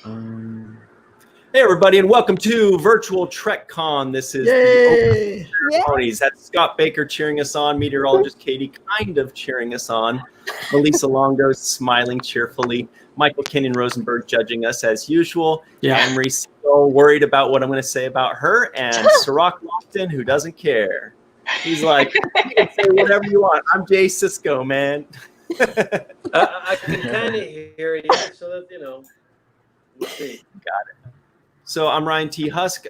Hey, everybody, and welcome to Virtual TrekCon. This is the Ceremonies. That's Scott Baker cheering us on, meteorologist Katie kind of cheering us on, Malissa Longo smiling cheerfully, Michael Kenyon Rosenberg judging us as usual, and Marie Segal worried about what I'm going to say about her, and Cirroc Lofton, who doesn't care. He's like, you can say whatever you want. I'm Jay Sisko, man. I can kind of hear you, so that, we'll see. Got it. So I'm Ryan T. Husk.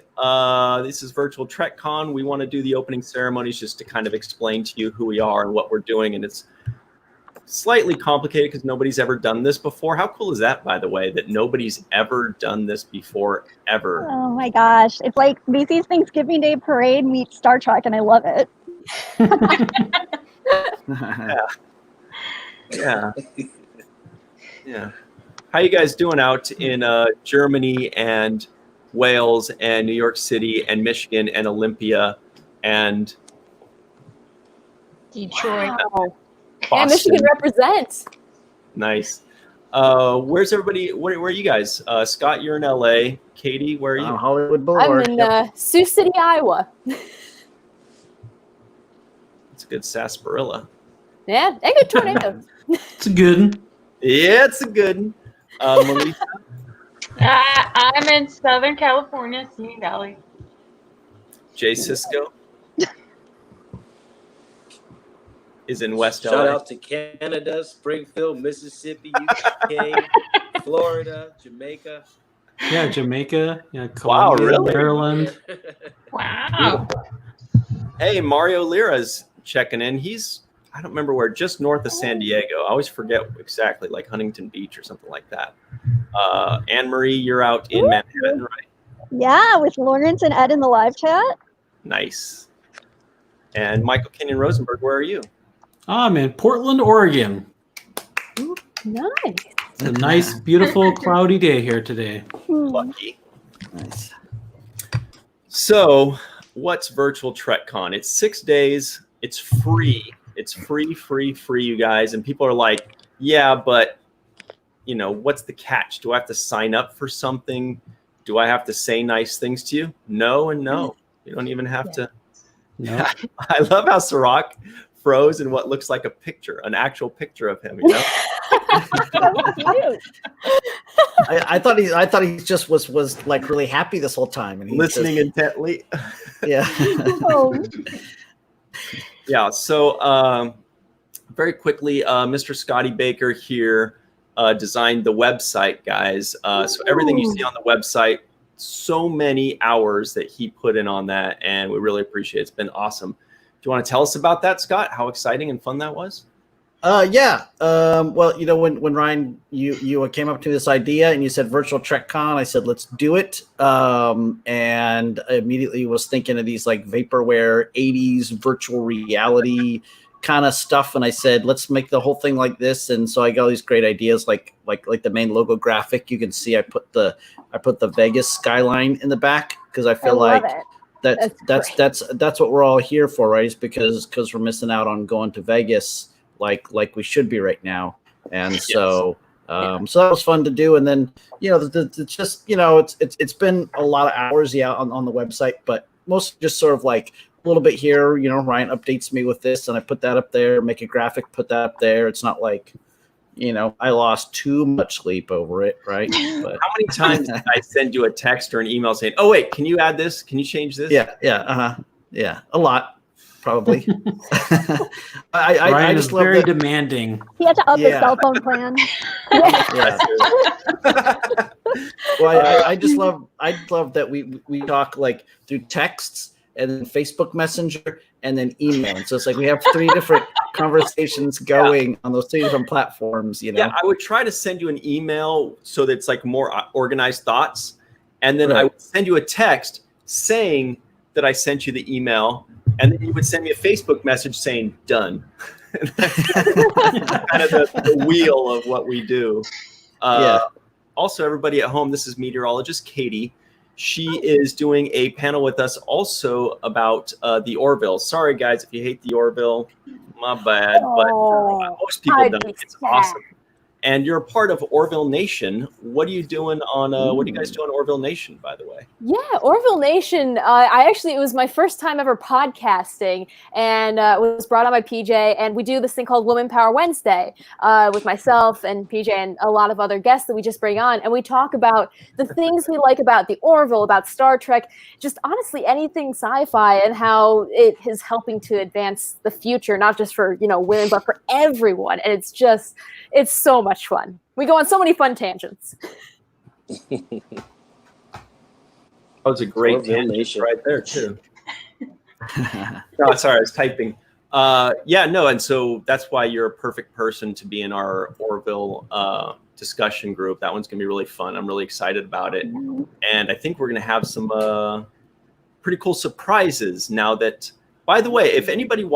This is Virtual TrekCon. We want to do the opening ceremonies just to kind of explain to you who we are and what we're doing. And it's slightly complicated because nobody's ever done this before. How cool is that, by the way, that nobody's ever done this before, ever? Oh my gosh. It's like Macy's Thanksgiving Day Parade meets Star Trek, and I love it. Yeah. How you guys doing out in Germany and Wales and New York City and Michigan and Olympia and Detroit? Wow. Yeah, Michigan represents. Nice. Where's everybody? Where are you guys? Scott, you're in LA. Katie, where are you? Hollywood Boulevard. I'm in Sioux City, Iowa. It's a good sarsaparilla. Yeah, and good tornado. It's a good one. Yeah, it's a good one. Melissa? I'm in Southern California, Simi Valley. Jay Sisko is in West LA. Shout out to Canada, Springfield, Mississippi, UK, Florida, Jamaica. Yeah, Jamaica. Yeah, Wow, Colombia, really? Maryland. Wow. Hey, Mario Lira's checking in. He's, I don't remember where, just north of San Diego. I always forget exactly, like Huntington Beach or something like that. Anne-Marie, you're out in Manhattan, right? Yeah, with Lawrence and Ed in the live chat. Nice. And Michael Kenyon Rosenberg, where are you? I'm in Portland, Oregon. Nice. It's a nice, beautiful, cloudy day here today. Lucky. Nice. So, what's Virtual TrekCon? It's 6 days. It's free. It's free, you guys. And people are like, yeah, but, what's the catch? Do I have to sign up for something? Do I have to say nice things to you? No and no. You don't even have to. No. I love how Cirroc froze in what looks like a picture, an actual picture of him, I thought he just was like really happy this whole time and he listening intently. Yeah. Yeah. So very quickly, Mr. Scotty Baker here designed the website, guys. So everything you see on the website, so many hours that he put in on that, and we really appreciate it. It's been awesome. Do you want to tell us about that, Scott? How exciting and fun that was? Yeah. Well, when Ryan, you came up to this idea and you said Virtual TrekCon, I said, let's do it. And I immediately was thinking of these like vaporware 80s virtual reality kind of stuff. And I said, let's make the whole thing like this. And so I got all these great ideas, like the main logo graphic. You can see I put the Vegas skyline in the back because I feel like that's what we're all here for, right? Is because we're missing out on going to Vegas like we should be right now. And so so that was fun to do. And then it's just it's been a lot of hours on the website, but mostly just sort of like a little bit here. Ryan updates me with this and I put that up there, make a graphic, put that up there. It's not like I lost too much sleep over it, right? But how many times did I send you a text or an email saying, oh wait, can you add this, can you change this? Yeah, a lot, probably. Ryan just is love very that. demanding. He had to up his cell phone plan. Yeah. Well, I love that we talk like through texts and then Facebook Messenger and then email. And so it's like we have 3 different conversations going on those 3 different platforms. Yeah, I would try to send you an email so that it's like more organized thoughts, and then I would send you a text saying that I sent you the email, and then you would send me a Facebook message saying done. That's kind of the wheel of what we do. Also, everybody at home, this is meteorologist Katie. She is doing a panel with us also about the Orville. Sorry, guys, if you hate the Orville, my bad. But most people don't. It's awesome. And you're a part of Orville Nation. What are you doing on? What do you guys do on Orville Nation, by the way? Yeah, Orville Nation. It was my first time ever podcasting, and it was brought on by PJ. And we do this thing called Woman Power Wednesday with myself and PJ and a lot of other guests that we just bring on, and we talk about the things we like about the Orville, about Star Trek, just honestly anything sci-fi, and how it is helping to advance the future, not just for women, but for everyone. And it's so much fun. We go on so many fun tangents. That was a great Orville tangent Nation. right there too. No, sorry, I was typing. And so that's why you're a perfect person to be in our Orville discussion group. That one's gonna be really fun. I'm really excited about it, and I think we're gonna have some pretty cool surprises. Now that, by the way, if anybody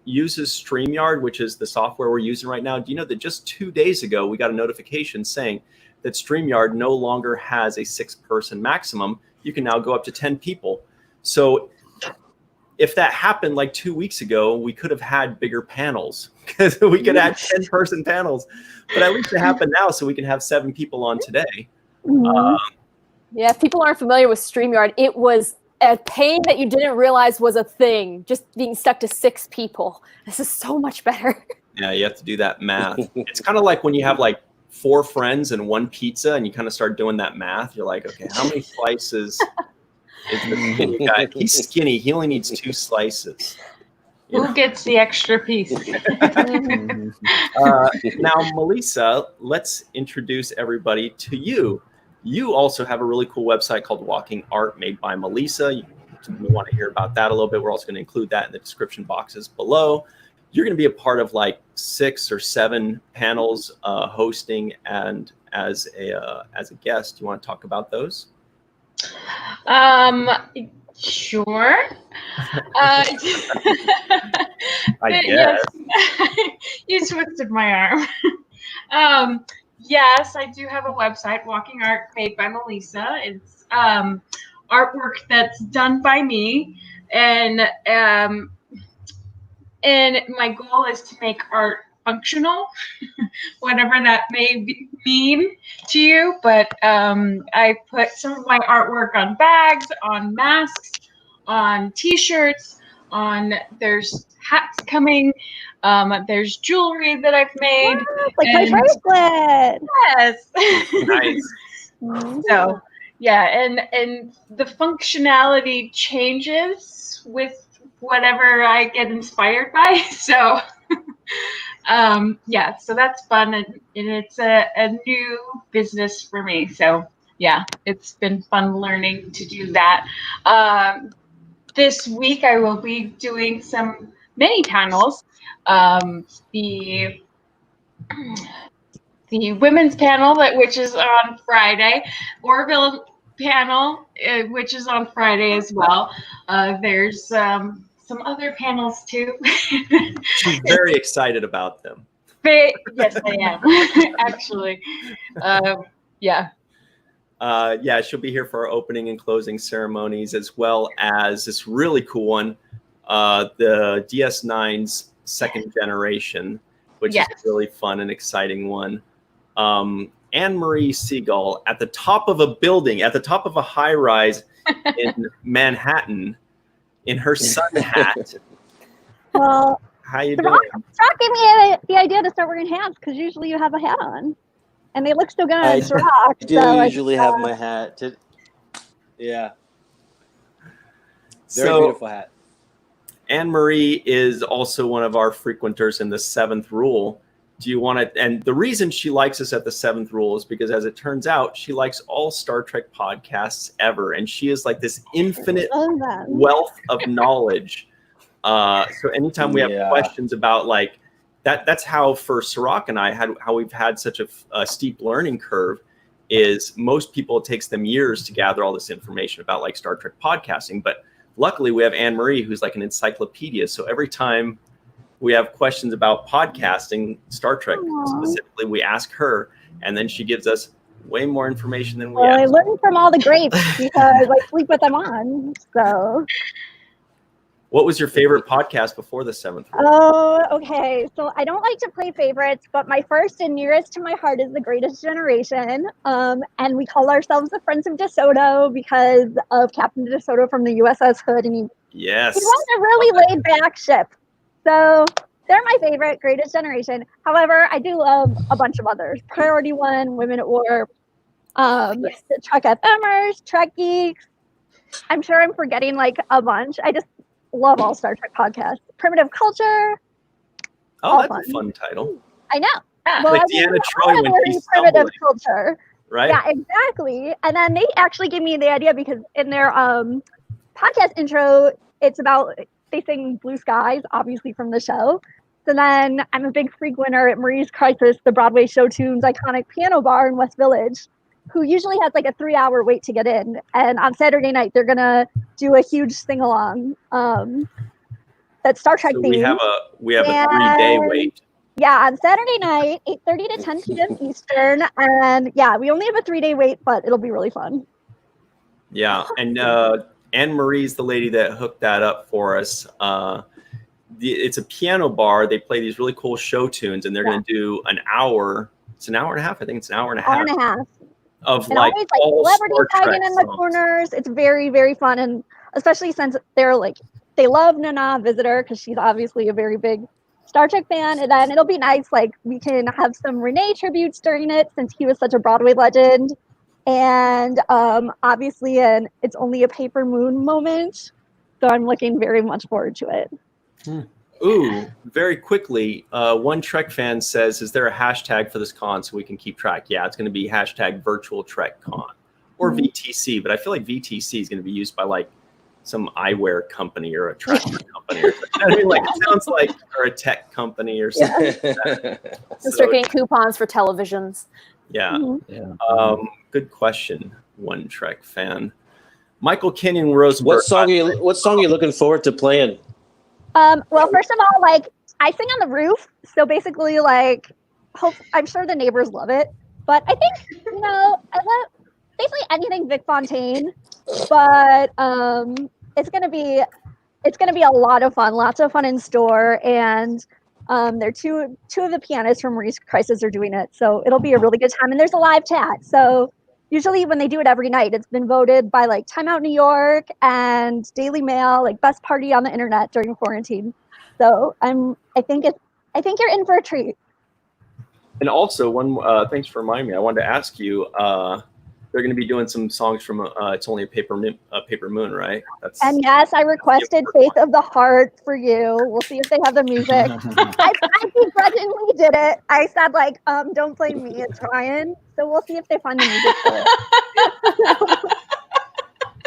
uses StreamYard, which is the software we're using right now, do you know that just 2 days ago we got a notification saying that StreamYard no longer has a 6-person maximum? You can now go up to 10 people. So if that happened like 2 weeks ago, we could have had bigger panels because we could have 10-person panels. But at least it happened now, so we can have 7 people on today. Yeah, if people aren't familiar with StreamYard, it was a pain that you didn't realize was a thing, just being stuck to 6 people. This is so much better. Yeah, you have to do that math. It's kind of like when you have like 4 friends and 1 pizza, and you kind of start doing that math. You're like, okay, how many slices is the skinny guy? He's skinny. He only needs 2 slices. Who gets the extra piece? Now, Malissa, let's introduce everybody to you. You also have a really cool website called Walking Art, made by Melissa. You want to hear about that a little bit. We're also going to include that in the description boxes below. You're going to be a part of like 6 or 7 panels hosting and as a guest. You want to talk about those? Sure. I guess. You twisted my arm. Yes, I do have a website, Walking Art, made by Melissa. It's artwork that's done by me, and my goal is to make art functional, whatever that may mean to you. But I put some of my artwork on bags, on masks, on T-shirts, there's hats coming. There's jewelry that I've made. Like my bracelet. Yes. Nice. So yeah, and the functionality changes with whatever I get inspired by. So yeah, so that's fun, and it's a new business for me. So yeah, it's been fun learning to do that. This week I will be doing some mini panels. The women's panel, which is on Friday, Orville panel, which is on Friday as well. There's some other panels too. She's very excited about them. Yes, I am. Actually, yeah. Yeah, she'll be here for our opening and closing ceremonies, as well as this really cool one, the DS9's 2nd generation, which is a really fun and exciting one. Marie Segal at the top of a building, at the top of a high-rise in Manhattan, in her sun hat. Well, how you doing? Cirroc gave me the idea to start wearing hats because usually you have a hat on, and they look so good on Cirroc. I do usually have my hat. Yeah. Very beautiful hat. Anne-Marie is also one of our frequenters in the 7th Rule. Do you want to? And the reason she likes us at the 7th Rule is because, as it turns out, she likes all Star Trek podcasts ever, and she is like this infinite wealth of knowledge. So anytime we have questions about like that's how for Cirroc and I how we've had such a steep learning curve. Is most people, it takes them years to gather all this information about like Star Trek podcasting, but luckily we have Anne-Marie, who's like an encyclopedia. So every time we have questions about podcasting, Star Trek specifically, we ask her, and then she gives us way more information than we ask. I learned from all the greats because I sleep with them on. So What was your favorite podcast before the 7th rule? Oh, okay. So I don't like to play favorites, but my first and nearest to my heart is The Greatest Generation. And we call ourselves the Friends of DeSoto because of Captain DeSoto from the USS Hood, and he Yes. was a really laid back ship. So they're my favorite, Greatest Generation. However, I do love a bunch of others. Priority One, Women at War, the Trek FMers, Trek Geeks. I'm sure I'm forgetting like a bunch. I just love all Star Trek podcasts. Primitive Culture. Oh, that's a fun title. I know. Yeah. Well, Like I mean, Deanna Troi when she's Primitive stumbling, Culture. right? Yeah, exactly. And then they actually gave me the idea because in their podcast intro, it's about they sing Blue Skies, obviously from the show. So then I'm a big frequenter at Marie's Crisis, the Broadway show tunes iconic piano bar in West Village, who usually has like a 3-hour wait to get in. And on Saturday night, they're gonna do a huge sing along. That's Star Trek So theme. we have a 3-day wait. Yeah, on Saturday night, 8:30 to 10 p.m. Eastern. And yeah, we only have a 3-day wait, but it'll be really fun. Yeah, and Anne Marie's the lady that hooked that up for us. It's a piano bar. They play these really cool show tunes, and they're going to do an hour. It's an hour and a half. I think it's an hour and a half. Hour and a half. Of And like always all celebrities Star Trek hiding in the songs. corners. It's very, very fun. And especially since they're like, they love Nana Visitor because she's obviously a very big Star Trek fan. And then it'll be nice, like we can have some Renee tributes during it since he was such a Broadway legend. And obviously It's Only a Paper Moon moment. So I'm looking very much forward to it. Ooh, very quickly, one Trek fan says, is there a hashtag for this con so we can keep track? Yeah, it's going to be hashtag virtual Trek con or VTC, but I feel like VTC is going to be used by like some eyewear company or a tractor company. Or something. I mean, like it sounds like, or a tech company or something. Start getting coupons for televisions. Yeah. Good question, one Trek fan. Michael Kenyon Rosenberg. What song are you looking forward to playing? Well, first of all, like I sing on the roof, so basically, like, I'm sure the neighbors love it. But I think I love basically anything Vic Fontaine. But it's gonna be a lot of fun, lots of fun in store, and they're two of the pianists from Marie's Crisis are doing it, so it'll be a really good time. And there's a live chat, so. Usually when they do it every night, it's been voted by like Time Out New York and Daily Mail, like best party on the internet during quarantine. So I think you're in for a treat. And also thanks for reminding me. I wanted to ask you, they're going to be doing some songs from It's Only a Paper Moon, right? And yes, I requested Faith of the Heart for you. We'll see if they have the music. I begrudgingly did it. I said like, don't blame me, it's Ryan. So we'll see if they find the music for it.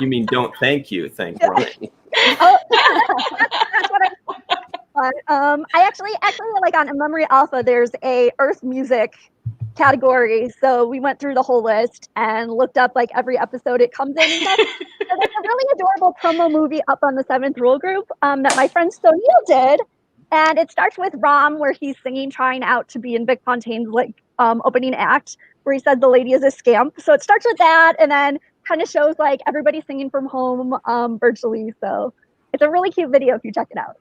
You mean don't thank you, thank Ryan. Oh, that's what I actually like on In Memory Alpha, there's a Earth music category. So we went through the whole list and looked up like every episode it comes in. And so there's a really adorable promo movie up on the 7th Rule group that my friend Soneil did. And it starts with Rom, where he's singing, trying out to be in Vic Fontaine's like opening act, where he said the lady is a scamp. So it starts with that, and then kind of shows like everybody singing from home virtually. So it's a really cute video if you check it out.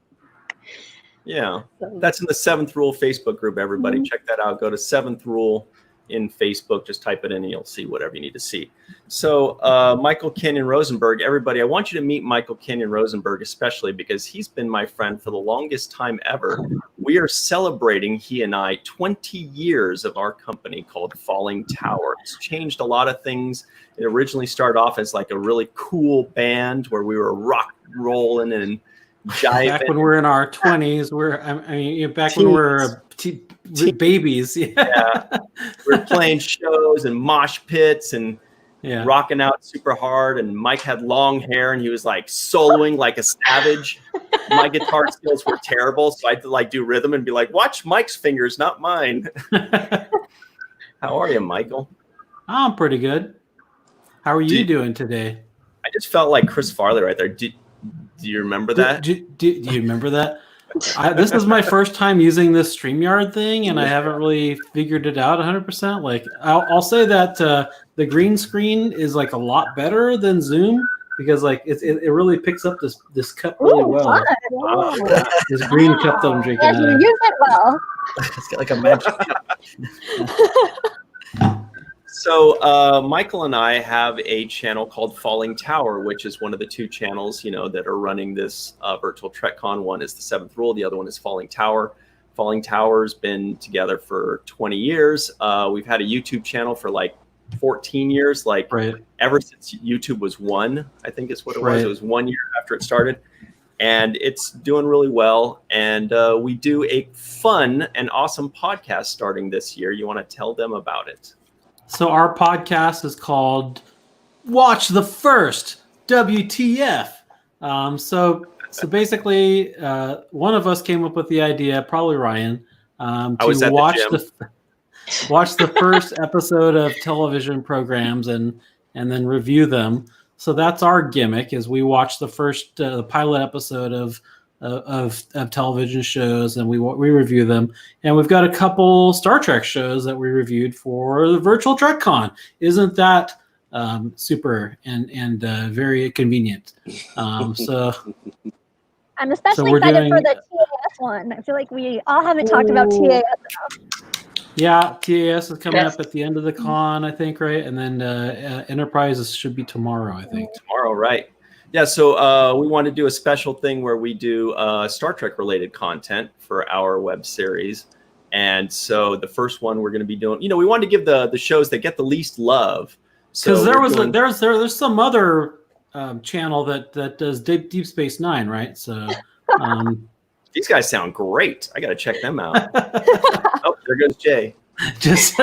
Yeah, that's in the 7th Rule Facebook group, everybody. Check that out. Go to 7th Rule in Facebook. Just type it in and you'll see whatever you need to see. So Michael Kenyon Rosenberg, everybody, I want you to meet Michael Kenyon Rosenberg, especially because he's been my friend for the longest time ever. We are celebrating, he and I, 20 years of our company called Falling Tower. It's changed a lot of things. It originally started off as like a really cool band where we were rock rolling and jiving. Back when we're in our 20s, back when we're babies. Yeah. We're playing shows and mosh pits and rocking out super hard. And Mike had long hair and he was like soloing like a savage. My guitar skills were terrible, so I had to like do rhythm and be like, watch Mike's fingers, not mine. How are you, Michael? I'm pretty good. How are you doing today? I just felt like Chris Farley right there. Do you remember that? Do you remember that? This is my first time using this StreamYard thing, and I haven't really figured it out 100%. Like, I'll say that the green screen is like a lot better than Zoom, because like it really picks up this cup really Ooh, well. fun. This green cup that I'm drinking Yes, out you of. use it well. It's got like a magic. So Michael and I have a channel called Falling Tower, which is one of the two channels, that are running this virtual TrekCon. One is the Seventh Rule. The other one is Falling Tower. Falling Tower's been together for 20 years. We've had a YouTube channel for like 14 years, like ever since YouTube was one, I think is what it was. It was 1 year after it started. And it's doing really well. And we do a fun and awesome podcast starting this year. You want to tell them about it? So our podcast is called Watch the First, WTF. So basically, one of us came up with the idea, probably Ryan, to watch the first episode of television programs and then review them. So that's our gimmick: is we watch the first pilot episode of television shows, and we review them. And we've got a couple Star Trek shows that we reviewed for the virtual TrekCon. Isn't that super and very convenient? So I'm especially excited for the TAS one. I feel like we all haven't talked about TAS enough. Yeah, TAS is coming up at the end of the con, I think, right? And then Enterprises should be tomorrow, I think. Tomorrow, right. Yeah, so we want to do a special thing where we do Star Trek related content for our web series. And so the first one we're going to be doing, we want to give the shows that get the least love. Because there's some other channel that does Deep Space Nine, right? So these guys sound great. I got to check them out. Oh, there goes Jay. Just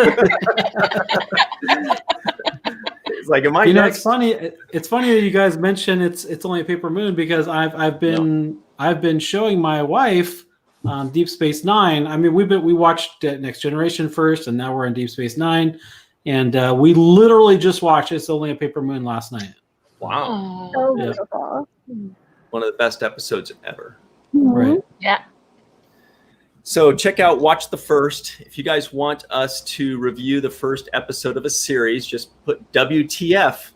it's like, am I next? It's funny. It's funny that you guys mention it's only a paper moon, because I've been showing my wife Deep Space Nine. I mean, we watched Next Generation first, and now we're in Deep Space Nine, and we literally just watched It's Only a Paper Moon last night. Wow, so beautiful. One of the best episodes ever. Right. Yeah. So check out Watch the First. If you guys want us to review the first episode of a series, just put WTF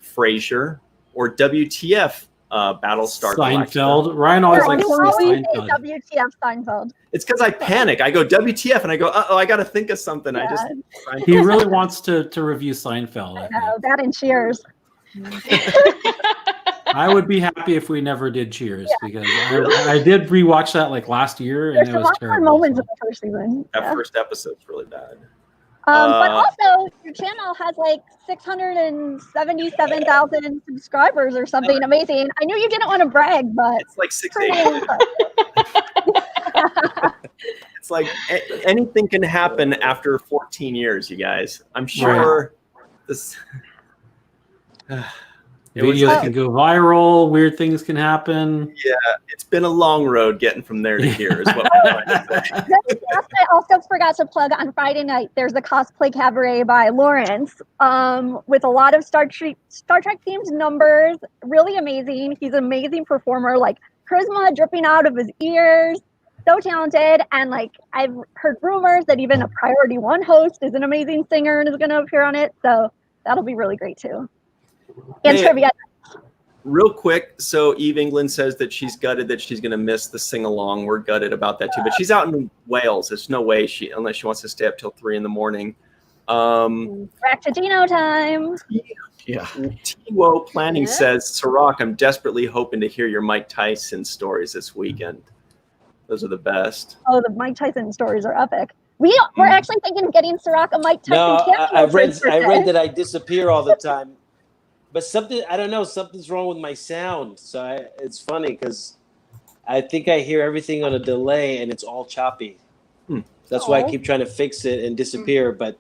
Frasier or WTF Battlestar Seinfeld. Galactica. Ryan always likes Seinfeld. Seinfeld. WTF Seinfeld. It's because I panic. I go WTF and I go, I got to think of something. Yeah. He really wants to review Seinfeld. I know, that and Cheers. I would be happy if we never did Cheers, because I did rewatch that like last year, and There's it was terrible. moments in the first season. That first episode's really bad. But also, your channel has like 677,000 subscribers or something amazing. I knew you didn't want to brag, but It's like 6 pretty 8. impressive. It's like anything can happen after 14 years, you guys. I'm sure this. Videos can go viral. Weird things can happen. Yeah, it's been a long road getting from there to here. Is what I'm trying to say. Yes, I also forgot to plug on Friday night. There's the Cosplay Cabaret by Lawrence, with a lot of Star Trek themed numbers. Really amazing. He's an amazing performer, like charisma dripping out of his ears. So talented, and like I've heard rumors that even a Priority One host is an amazing singer and is going to appear on it. So that'll be really great too. And trivia. Real quick, so Eve England says that she's gutted that she's going to miss the sing-along. We're gutted about that too, but she's out in Wales. There's no way unless she wants to stay up till 3 a.m. Back to Dino time. Yeah. T-Wo Planning says, Cirroc, I'm desperately hoping to hear your Mike Tyson stories this weekend. Those are the best. Oh, the Mike Tyson stories are epic. We're actually thinking of getting Cirroc a Mike Tyson No, cameo. I read that I disappear all the time. But something's wrong with my sound. So it's funny because I think I hear everything on a delay and it's all choppy. That's why I keep trying to fix it and disappear, but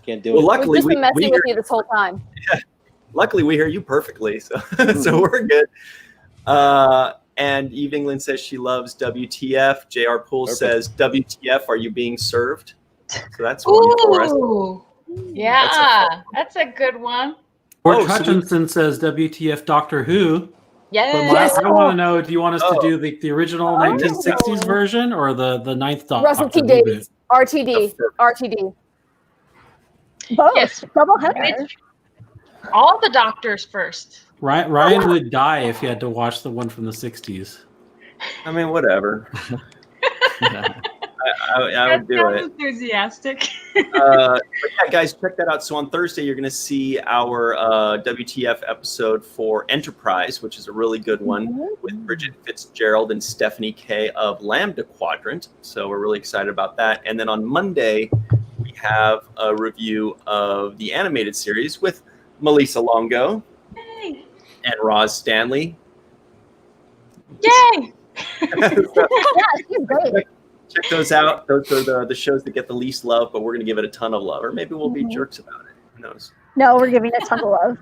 can't do it. Luckily, We've just been messing with you this whole time. Yeah, luckily, we hear you perfectly, so so we're good. And Eve England says she loves WTF. J.R. Poole says, WTF, are you being served? So that's one for us. Ooh, yeah, that's a good one. Or Hutchinson says WTF Doctor Who. Yes. I want to know, do you want us to do the original 1960s version or the ninth Doctor? Russell T Davies. RTD. Both. Yes. Double header. all the doctors first. Ryan would die if he had to watch the one from the 60s. I mean, whatever. I would do it. Enthusiastic. But yeah, guys, check that out. So on Thursday, you're going to see our WTF episode for Enterprise, which is a really good one with Bridget Fitzgerald and Stephanie Kay of Lambda Quadrant. So we're really excited about that. And then on Monday, we have a review of the animated series with Malissa Longo and Roz Stanley. Yay! Yeah, she's great. Check those out. Those are the shows that get the least love, but we're going to give it a ton of love. Or maybe we'll be jerks about it. Who knows? No, we're giving it a ton of love.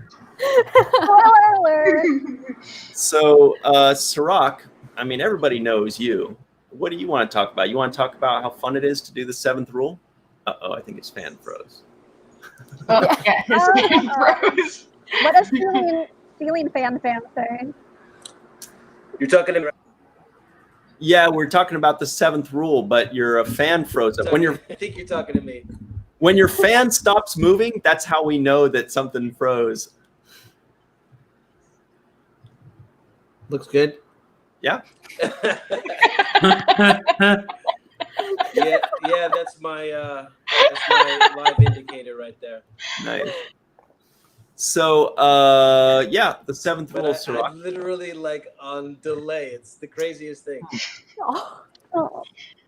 Spoiler alert. So, Cirroc, I mean, everybody knows you. What do you want to talk about? You want to talk about how fun it is to do the 7th rule? Uh-oh, I think his fan froze. Oh, yeah, his fan froze. What does feeling fan say? You're talking about. Yeah, we're talking about the 7th rule, but your fan froze up. I think you're talking to me. When your fan stops moving, that's how we know that something froze. Looks good. Yeah. Yeah, that's my live indicator right there. Nice. So, yeah, the 7th rule, I Cirroc. literally like on delay. It's the craziest thing. Oh.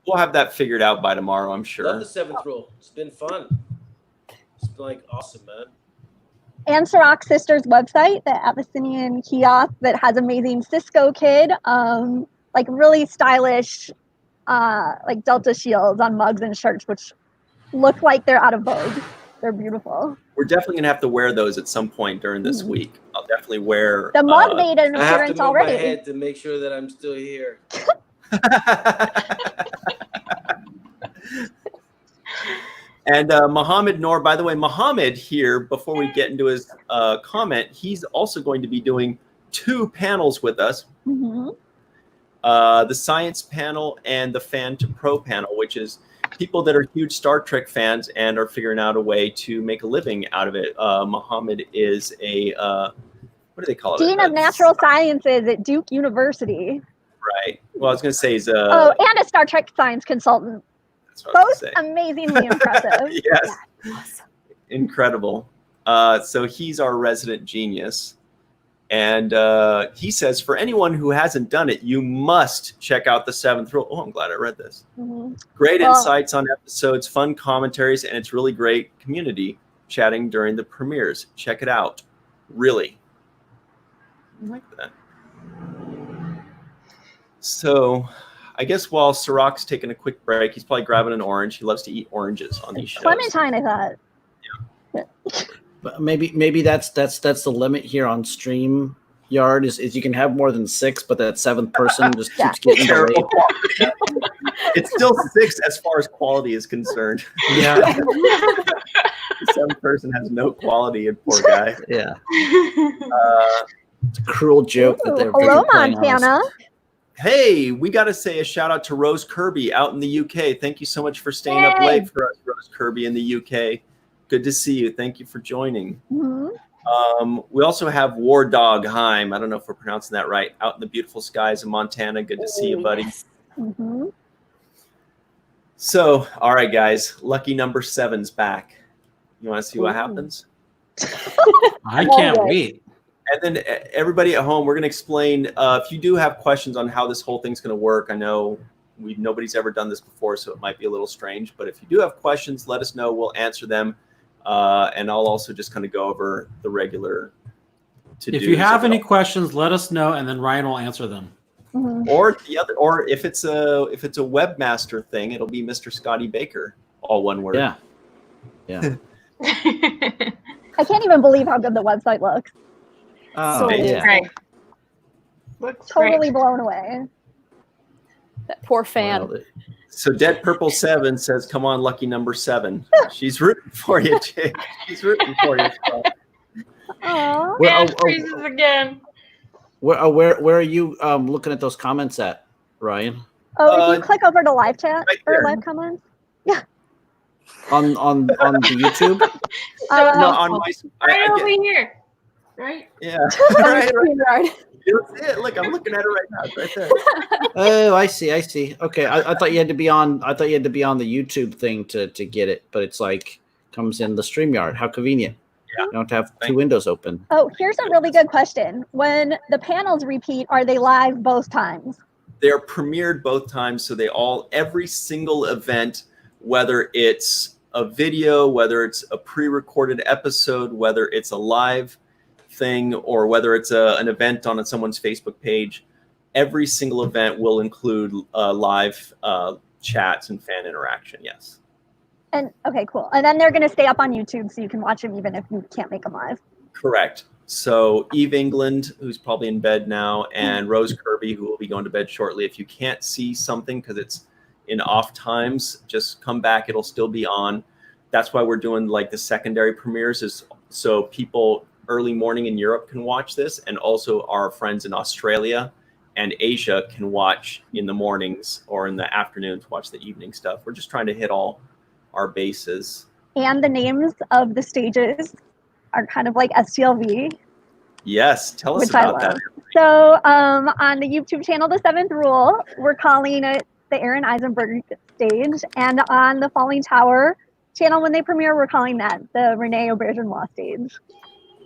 We'll have that figured out by tomorrow, I'm sure. Love the 7th rule. It's been fun. It's been like awesome, man. And Cirroc Sisters website, the Abyssinian kiosk that has amazing Cisco kid, like really stylish, like Delta shields on mugs and shirts, which look like they're out of vogue. They're beautiful. We're definitely going to have to wear those at some point during this week. I'll definitely wear... The mug made an I have to appearance move already. my head to make sure that I'm still here. And Mohammed Noor, by the way, Mohammed here, before we get into his comment, he's also going to be doing 2 panels with us. Mm-hmm. The science panel and the fan to pro panel, which is people that are huge Star Trek fans and are figuring out a way to make a living out of it. Mohammed is a, what do they call it? Dean of Natural Sciences at Duke University. Right. Well, I was going to say he's and a Star Trek science consultant. That's what I was Both gonna say. amazingly impressive. Yes. Yeah, awesome. Incredible. So he's our resident genius. And he says, for anyone who hasn't done it, you must check out the 7th rule. Oh, I'm glad I read this. Mm-hmm. Great insights on episodes, fun commentaries, and it's really great community chatting during the premieres. Check it out. Really. I like that. So I guess while Cirroc's taking a quick break, he's probably grabbing an orange. He loves to eat oranges on these shows. Clementine, I thought. But maybe that's the limit here on StreamYard is you can have more than 6, but that 7th person just keeps getting delayed. It's still 6 as far as quality is concerned. Yeah. The 7th person has no quality, and poor guy. Yeah. It's a cruel joke that they're Hello, playing on us. Montana. Hey, we got to say a shout out to Rose Kirby out in the UK. Thank you so much for staying up late for us, Rose Kirby in the UK. Good to see you. Thank you for joining. Mm-hmm. We also have War Dog Heim. I don't know if we're pronouncing that right. Out in the beautiful skies of Montana. Good to see you, buddy. Mm-hmm. So, all right, guys. Lucky number 7's back. You want to see what happens? I can't wait. And then everybody at home, we're going to explain. If you do have questions on how this whole thing's going to work, I know nobody's ever done this before, so it might be a little strange. But if you do have questions, let us know. We'll answer them. And I'll also just kind of go over the regular to-dos. If you have any questions, let us know, and then Ryan will answer them. Mm-hmm. Or if it's a webmaster thing, it'll be Mr. Scotty Baker, all one word. Yeah. Yeah. I can't even believe how good the website looks. Oh, yeah. Right. Looks Totally great. blown away. That poor fan. Well, So Dead Purple 7 says, "Come on, lucky number 7." She's rooting for you, Jake. She's rooting for you. Aww. Fan freezes again. Where are you looking at those comments at, Ryan? Oh, if you click over to live chat right or there. live comments. On the YouTube? No, on my Right over here. right? Yeah. On Right, your right. StreamYard. That's it. Look, I'm looking at it right now. It's right there. Oh, I see. Okay, I thought you had to be on. I thought you had to be on the YouTube thing to get it, but it's like comes in the StreamYard. How convenient. Yeah. You don't have Thank two windows open. Oh, here's a really good question. When the panels repeat, are they live both times? They're premiered both times, so every single event, whether it's a video, whether it's a pre-recorded episode, whether it's a live thing, or whether it's an event on someone's Facebook page, every single event will include live chats and fan interaction. Yes. And okay, cool. And then they're going to stay up on YouTube so you can watch them even if you can't make them live. Correct. So Eve England, who's probably in bed now, and Rose Kirby, who will be going to bed shortly. If you can't see something because it's in off times, just come back. It'll still be on. That's why we're doing like the secondary premieres, is so people early morning in Europe can watch this, and also our friends in Australia and Asia can watch in the mornings or in the afternoon to watch the evening stuff. We're just trying to hit all our bases. And the names of the stages are kind of like STLV. Yes, tell us Which I about that. love. So on the YouTube channel, The Seventh Rule, we're calling it the Aaron Eisenberg stage. And on the Falling Tower channel, when they premiere, we're calling that the Renee Aubergenois stage.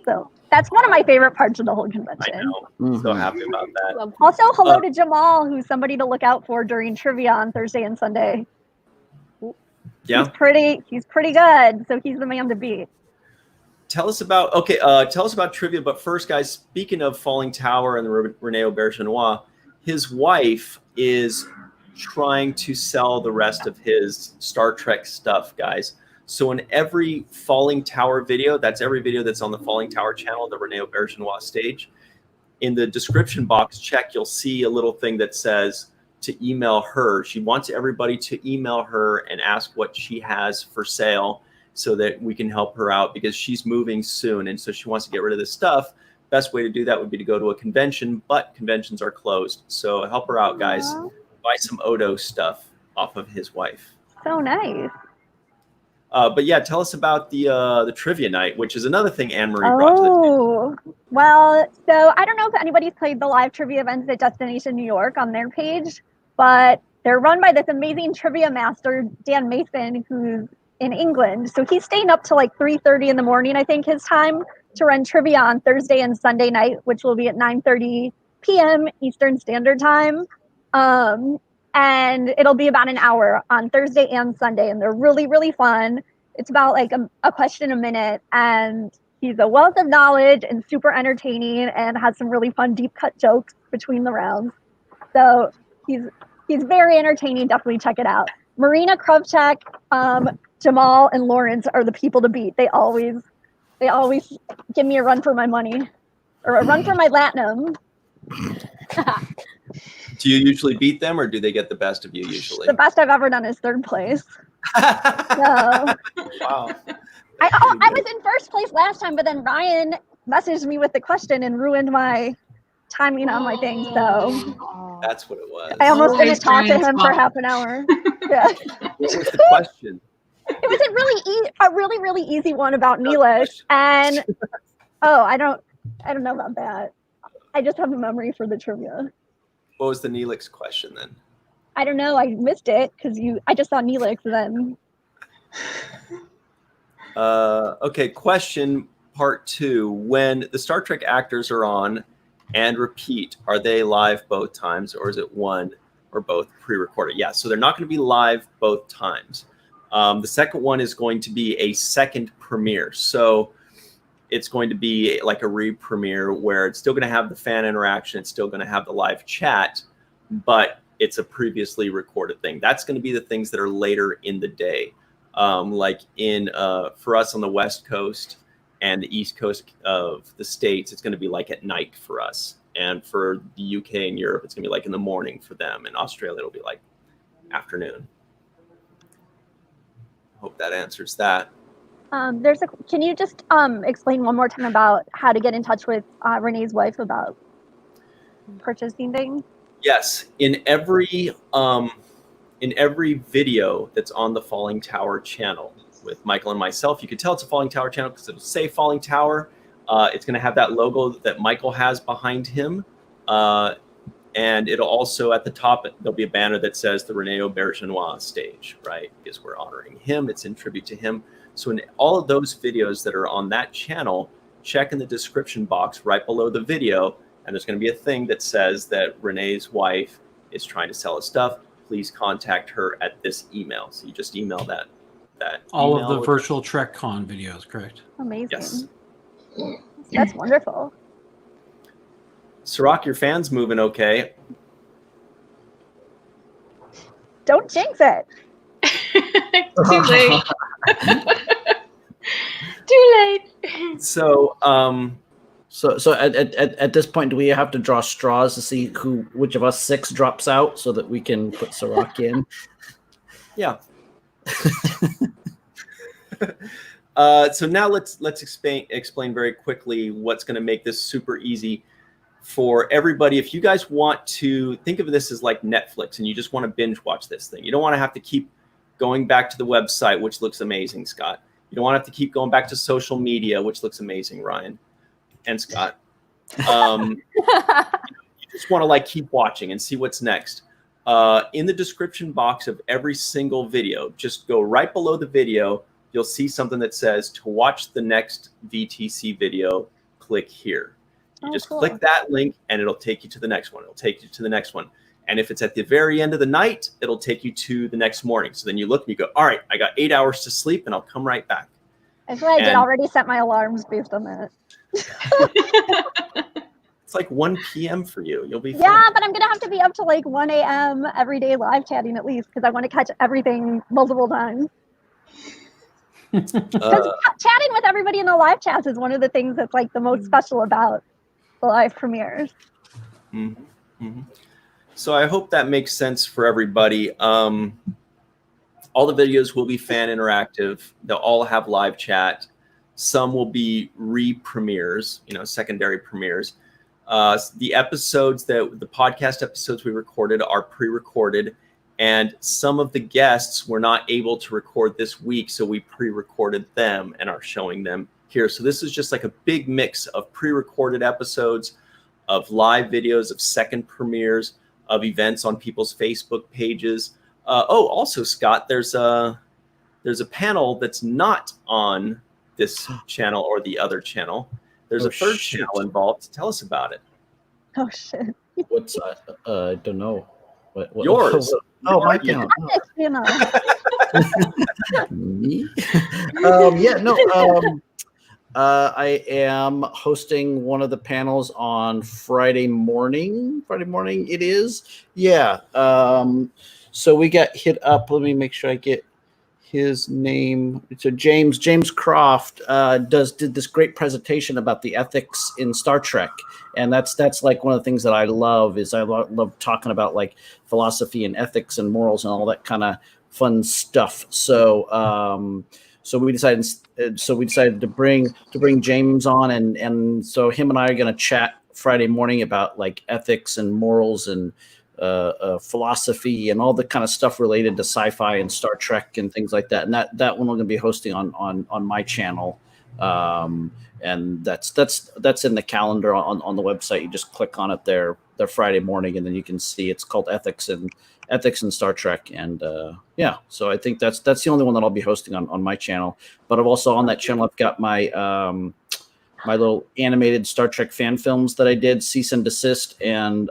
So that's one of my favorite parts of the whole I convention. know. So happy about that. Also, hello to Jamal, who's somebody to look out for during trivia on Thursday and Sunday. Yeah. He's pretty good, so he's the man to beat. Tell us about trivia. But first, guys, speaking of Falling Tower and the Renee Aubergenois, his wife is trying to sell the rest of his Star Trek stuff, guys. So in every Falling Tower video, that's every video that's on the Falling Tower channel, the Renee Aubergenois stage, in the description box, you'll see a little thing that says to email her. She wants everybody to email her and ask what she has for sale, so that we can help her out, because she's moving soon. And so she wants to get rid of this stuff. Best way to do that would be to go to a convention, but conventions are closed. So help her out, guys. Aww. Buy some Odo stuff off of his wife. So nice. But yeah, tell us about the trivia night, which is another thing Anne-Marie brought to the table. Well, so I don't know if anybody's played the live trivia events at Destination New York on their page, but they're run by this amazing trivia master, Dan Mason, who's in England. So he's staying up to like 3:30 in the morning, I think, his time, to run trivia on Thursday and Sunday night, which will be at 9:30 p.m. Eastern Standard Time. And it'll be about an hour on Thursday and Sunday, and they're really, really fun. It's about like a question a minute, and he's a wealth of knowledge and super entertaining, and has some really fun deep cut jokes between the rounds. So he's very entertaining. Definitely check it out. Marina Krovchak, Jamal, and Lawrence are the people to beat. They always give me a run for my money, or a run for my latinum. Do you usually beat them, or do they get the best of you usually? The best I've ever done is third place. So, Wow. I was in first place last time, but then Ryan messaged me with the question and ruined my timing on my thing. So That's what it was. I almost Always didn't talk to Ryan's him for fault. half an hour. Yeah. What was the question? It was a really easy one about Neelish, and I don't know about that. I just have a memory for the trivia. What was the Neelix question then? I don't know. I missed it because I just saw Neelix then. Okay, question part 2. When the Star Trek actors are on and repeat, are they live both times, or is it one or both pre-recorded? Yeah, so they're not going to be live both times. The second one is going to be a second premiere. So it's going to be like a re-premiere where it's still going to have the fan interaction. It's still going to have the live chat, but it's a previously recorded thing. That's going to be the things that are later in the day. Like for us on the West Coast and the East Coast of the States, it's going to be like at night for us. And for the UK and Europe, it's going to be like in the morning for them. In Australia, it'll be like afternoon. Hope that answers that. Can you just explain one more time about how to get in touch with Renee's wife about purchasing things? Yes, in every video that's on the Falling Tower channel with Michael and myself, you can tell it's a Falling Tower channel because it'll say Falling Tower. It's going to have that logo that Michael has behind him. And it'll also, at the top, there'll be a banner that says the Rene Aubergenois stage, right? Because we're honoring him. It's in tribute to him. So in all of those videos that are on that channel, check in the description box right below the video. And there's going to be a thing that says that Renee's wife is trying to sell us stuff. Please contact her at this email. So you just email that All email of the virtual TrekCon videos, correct? Amazing. Yes. That's wonderful. Cirroc, your fan's moving okay. Don't jinx it. Too late. Too late. So, So at this point, do we have to draw straws to see which of us 6 drops out so that we can put Cirroc in? yeah. So now let's explain very quickly what's going to make this super easy for everybody. If you guys want to think of this as like Netflix and you just want to binge watch this thing, you don't want to have to keep going back to the website, which looks amazing, Scott. You don't want to have to keep going back to social media, which looks amazing, Ryan and Scott. You just want to like keep watching and see what's next. In the description box of every single video, just go right below the video. You'll see something that says to watch the next VTC video, click here. You just click that link and it'll take you to the next one. It'll take you to the next one. And if it's at the very end of the night, it'll take you to the next morning. So then you look and you go, all right, I got 8 hours to sleep and I'll come right back. I feel like I did already set my alarms based on that. It's like 1 p.m. for you. You'll be fine. Yeah, but I'm going to have to be up to like 1 a.m. every day live chatting at least because I want to catch everything multiple times. Because chatting with everybody in the live chats is one of the things that's like the most special about the live premieres. Mm-hmm. Mm-hmm. So I hope that makes sense for everybody. All the videos will be fan interactive. They'll all have live chat. Some will be re-premieres, secondary premieres. The podcast episodes we recorded are pre-recorded. And some of the guests were not able to record this week, so we pre-recorded them and are showing them here. So this is just like a big mix of pre-recorded episodes, of live videos, of second premieres, of events on people's Facebook pages. Also, Scott, there's a panel that's not on this channel or the other channel. There's a third channel involved. Tell us about it. Oh, shit. What's I don't know. What, Yours. My channel. Me? I am hosting one of the panels on Friday morning. Friday morning it is. Yeah. So we got hit up. Let me make sure I get his name. So James Croft did this great presentation about the ethics in Star Trek. And that's like one of the things that I love is I love talking about like philosophy and ethics and morals and all that kind of fun stuff. So we decided to bring James on and so him and I are going to chat Friday morning about like ethics and morals and philosophy and all the kind of stuff related to sci-fi and Star Trek and things like that. And that one we're going to be hosting on my channel. And that's in the calendar on the website. You just click on it there Friday morning, and then you can see it's called Ethics and Star Trek. And so I think that's the only one that I'll be hosting on my channel. But I've also on that channel I've got my my little animated Star Trek fan films that I did, Cease and Desist, and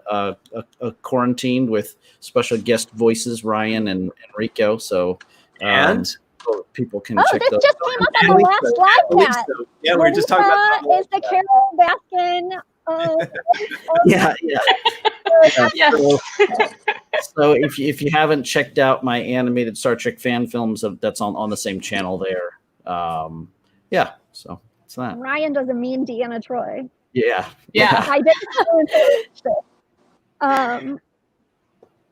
Quarantined with special guest voices, Ryan and Enrico. So so people can check those out. This just came up on the last live chat. So. Yeah, we were just talking about that. Is the Carol Baskin? Yeah. Yes. So if you haven't checked out my animated Star Trek fan films, that's on the same channel there. So it's that. Ryan does a mean Deanna Troy. Yeah. I did.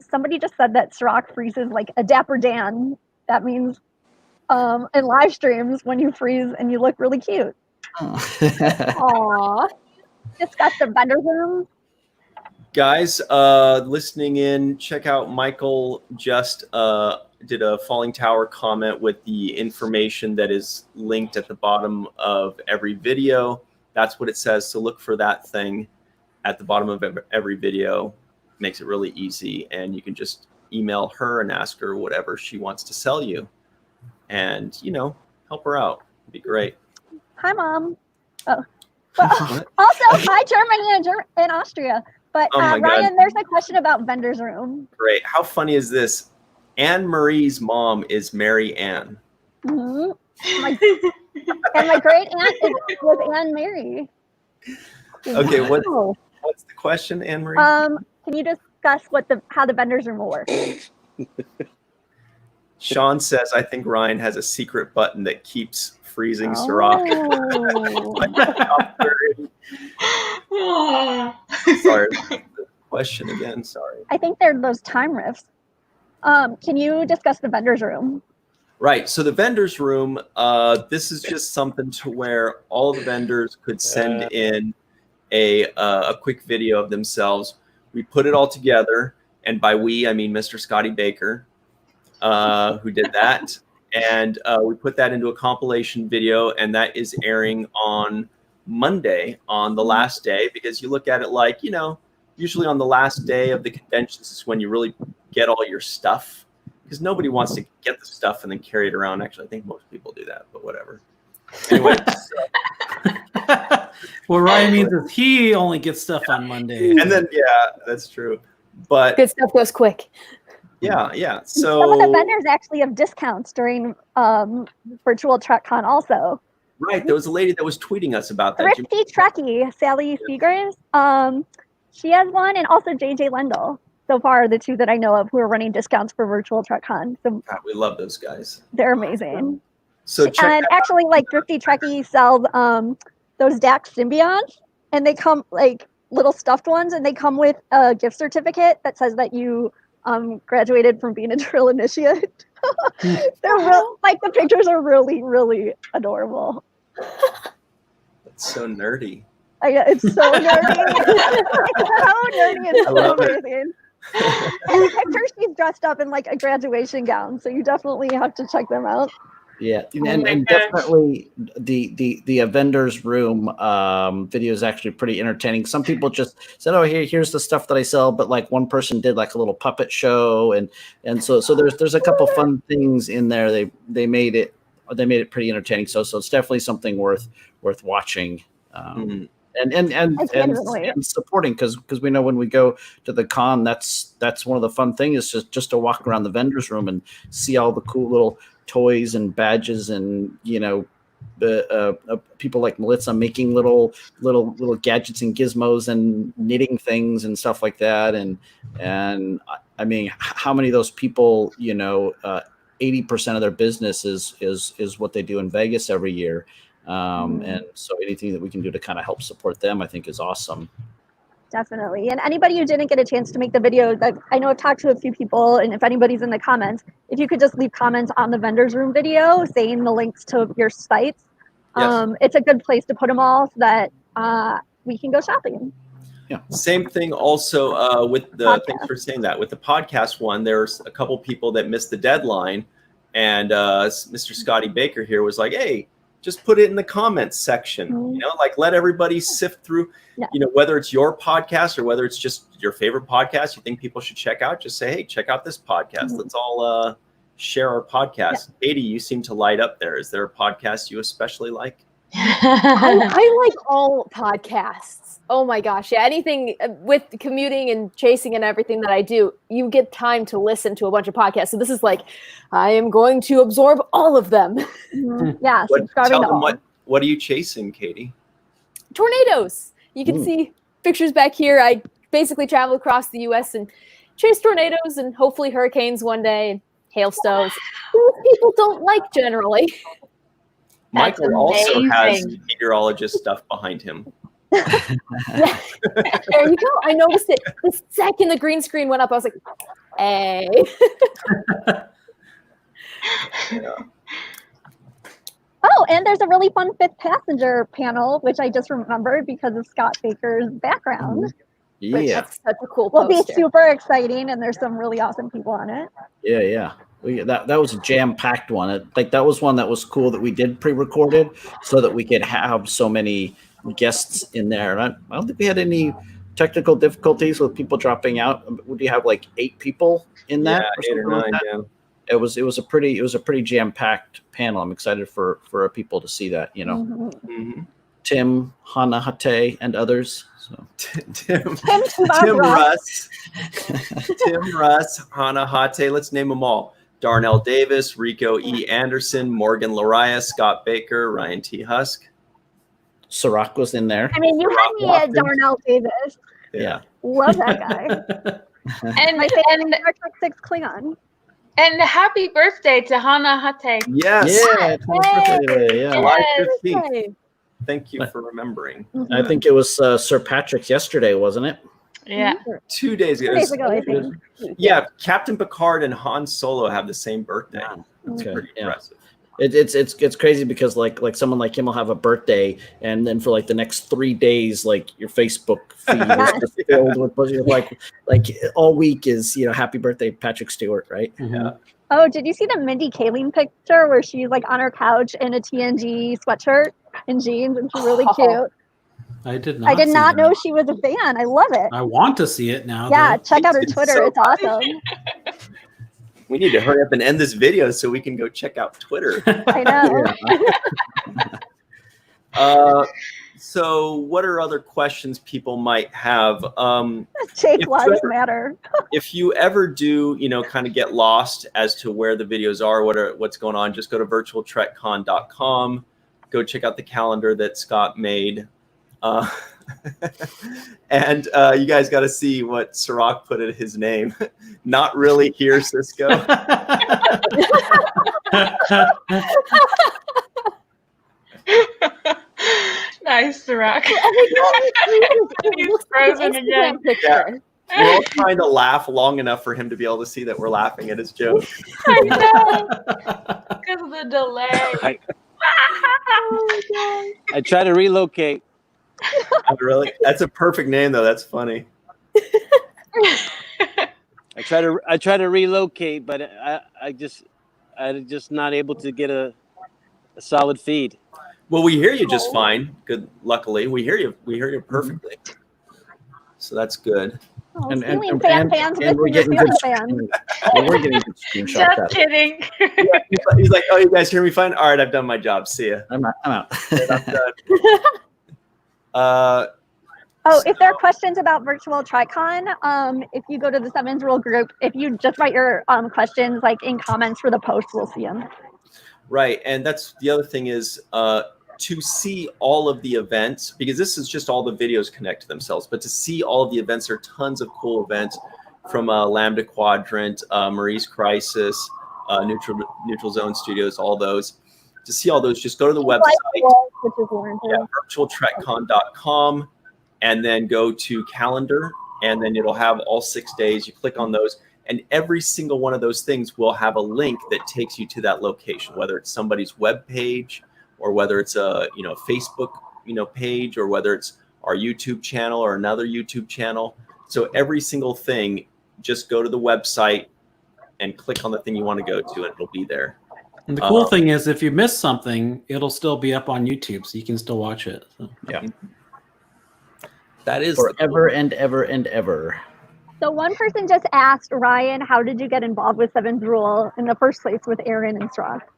Somebody just said that Cirroc freezes like a Dapper Dan. That means in live streams when you freeze and you look really cute. Aww. Just got the better room. Guys, listening in, check out Michael just did a Falling Tower comment with the information that is linked at the bottom of every video. That's what it says. So look for that thing at the bottom of every video. Makes it really easy, and you can just email her and ask her whatever she wants to sell you, and help her out. It'd be great. Hi, Mom. Oh, well, also hi, Germany and Austria. But Ryan, God. There's a question about Vendor's Room. Great. How funny is this? Anne Marie's mom is Mary Ann. Mm-hmm. And my great aunt was Anne Mary. Okay, what's the question, Anne Marie? Can you discuss how the Vendor's Room will work? Sean says, I think Ryan has a secret button that keeps freezing Cirroc. Sorry, the question again. Sorry. I think they're those time rifts. Can you discuss the Vendor's Room? Right. So the vendor's room, this is just something to where all the vendors could send in a quick video of themselves. We put it all together, and by we, I mean Mr. Scotty Baker, who did that. And we put that into a compilation video, and that is airing on Monday, on the last day, because you look at it like, usually on the last day of the conventions is when you really get all your stuff, because nobody wants to get the stuff and then carry it around. Actually, I think most people do that, but whatever. Anyway. What Ryan means is he only gets stuff on Monday. And then, yeah, that's true. But good stuff goes quick. Yeah. So some of the vendors actually have discounts during virtual TrekCon also. Right. There was a lady that was tweeting us about that. Thrifty Trekkie, Sally Seegers. She has one, and also JJ Lendl. So far, the two that I know of who are running discounts for virtual TrekCon. So God, we love those guys. They're amazing. So and actually, like Thrifty Trekkie sells those Dax symbionts, and they come like little stuffed ones, and they come with a gift certificate that says that you graduated from being a drill initiate. They're the pictures are really, really adorable. That's so nerdy. It's so nerdy. So nerdy and so amazing. And the picture, she's dressed up in like a graduation gown, so you definitely have to check them out. Yeah, and definitely the vendor's room video is actually pretty entertaining. Some people just said, "Oh, here's the stuff that I sell," but like one person did like a little puppet show, and so there's a couple fun things in there. They made it pretty entertaining. So it's definitely something worth watching. And supporting, because we know when we go to the con, that's one of the fun things is just to walk around the vendor's room and see all the cool little toys and badges, and people like Melissa making little gadgets and gizmos and knitting things and stuff like that. And I mean, how many of those people, 80% of their business is what they do in Vegas every year. And so anything that we can do to kind of help support them, I think is awesome. Definitely. And anybody who didn't get a chance to make the video, I know I've talked to a few people, and if anybody's in the comments, if you could just leave comments on the vendor's room video saying the links to your sites, it's a good place to put them all so that we can go shopping. Yeah. Same thing also with the, thanks for saying that, with the podcast one, there's a couple people that missed the deadline, and Mr. Scotty Baker here was like, hey, just put it in the comments section, like let everybody sift through, whether it's your podcast or whether it's just your favorite podcast you think people should check out, just say, hey, check out this podcast. Let's all share our podcast. Katie, you seem to light up there. Is there a podcast you especially like? I like all podcasts. Oh my gosh. Yeah. Anything with commuting and chasing and everything that I do, you get time to listen to a bunch of podcasts. So this is like, I am going to absorb all of them. Yeah. Tell them what are you chasing, Katie? Tornadoes. You can see pictures back here. I basically travel across the US and chase tornadoes and hopefully hurricanes one day and hailstones. People don't like generally. Michael also has meteorologist stuff behind him. Yeah. There you go. I noticed it the second the green screen went up. I was like, hey. Oh, and there's a really fun fifth passenger panel, which I just remembered because of Scott Baker's background. Yeah. That's such a cool poster. Will be super exciting, and there's some really awesome people on it. Yeah. That was a jam-packed one. That was one that was cool that we did pre-recorded so that we could have so many guests in there. And I don't think we had any technical difficulties with people dropping out. Would you have like 8 people in that? Yeah, 8 or 9. Like yeah. It was a pretty jam-packed panel. I'm excited for people to see that. Mm-hmm. Tim, Hana Hate, and others. So. Tim Russ. Tim Russ, Hana Hate. Let's name them all. Darnell Davis, Rico E. Anderson, Morgan Lariah, Scott Baker, Ryan T. Husk. Cirroc was in there. I mean, you had me at Darnell Davis. Yeah. Love that guy. And My favorite Star Trek 6 Klingon. And happy birthday to Hana Hate. Yes. Yeah. Yeah. July Yes, 15th. right. Thank you for remembering. I think it was Sir Patrick's yesterday, wasn't it? Yeah. 2 days ago. 2 days ago, I think. Yeah, Captain Picard and Han Solo have the same birthday. That's Okay, pretty yeah. impressive. It's crazy because like someone like him will have a birthday, and then for like the next 3 days, like your Facebook feed is just filled with like all week is happy birthday Patrick Stewart, right? Yeah. Oh, did you see the Mindy Kaling picture where she's like on her couch in a TNG sweatshirt and jeans, and she's really cute? I did not. I did see not that. know she was a fan. I love it. I want to see it now. Yeah, though. check out her It's Twitter. so It's awesome. We need to hurry up and end this video so we can go check out Twitter. I know. So what are other questions people might have? Jake if Lives you ever- Matter. If you ever do, kind of get lost as to where the videos are, what's going on, just go to virtualtrekcon.com. Go check out the calendar that Scott made. And you guys got to see what Cirroc put in his name. Not really here, Cisco. Nice, Cirroc. He's He's frozen again. Picture. We're all trying to laugh long enough for him to be able to see that we're laughing at his joke. I know. Because of the delay. I try to relocate. Really? That's a perfect name, though. That's funny. I try to relocate, but I'm just not able to get a solid feed. Well, we hear you just fine. Good. Luckily, we hear you perfectly. So that's good. Oh, And fans we're with your getting good fans. we're getting good screenshots. out Just of it. kidding. He's like, "Oh, you guys hear me fine? All right, I've done my job. See ya." I'm out. If there are questions about Virtual TriCon, if you go to the Sevens Rule group, if you just write your questions like in comments for the post, we'll see them. Right, and that's the other thing is to see all of the events, because this is just all the videos connect to themselves, but to see all of the events, there are tons of cool events from Lambda Quadrant, Marie's Crisis, Neutral Zone Studios, all those. To see all those, just go to the website, virtualtrekcon.com, and then go to calendar, and then it'll have all 6 days. You click on those, and every single one of those things will have a link that takes you to that location, whether it's somebody's web page or whether it's a Facebook page, or whether it's our YouTube channel or another YouTube channel. So every single thing, just go to the website and click on the thing you want to go to, and it'll be there. And the cool thing is, if you miss something, it'll still be up on YouTube, so you can still watch it. So. Yeah. That is Forever and ever and ever. So one person just asked, Ryan, how did you get involved with Sevens Rule in the first place with Aaron and Cirroc?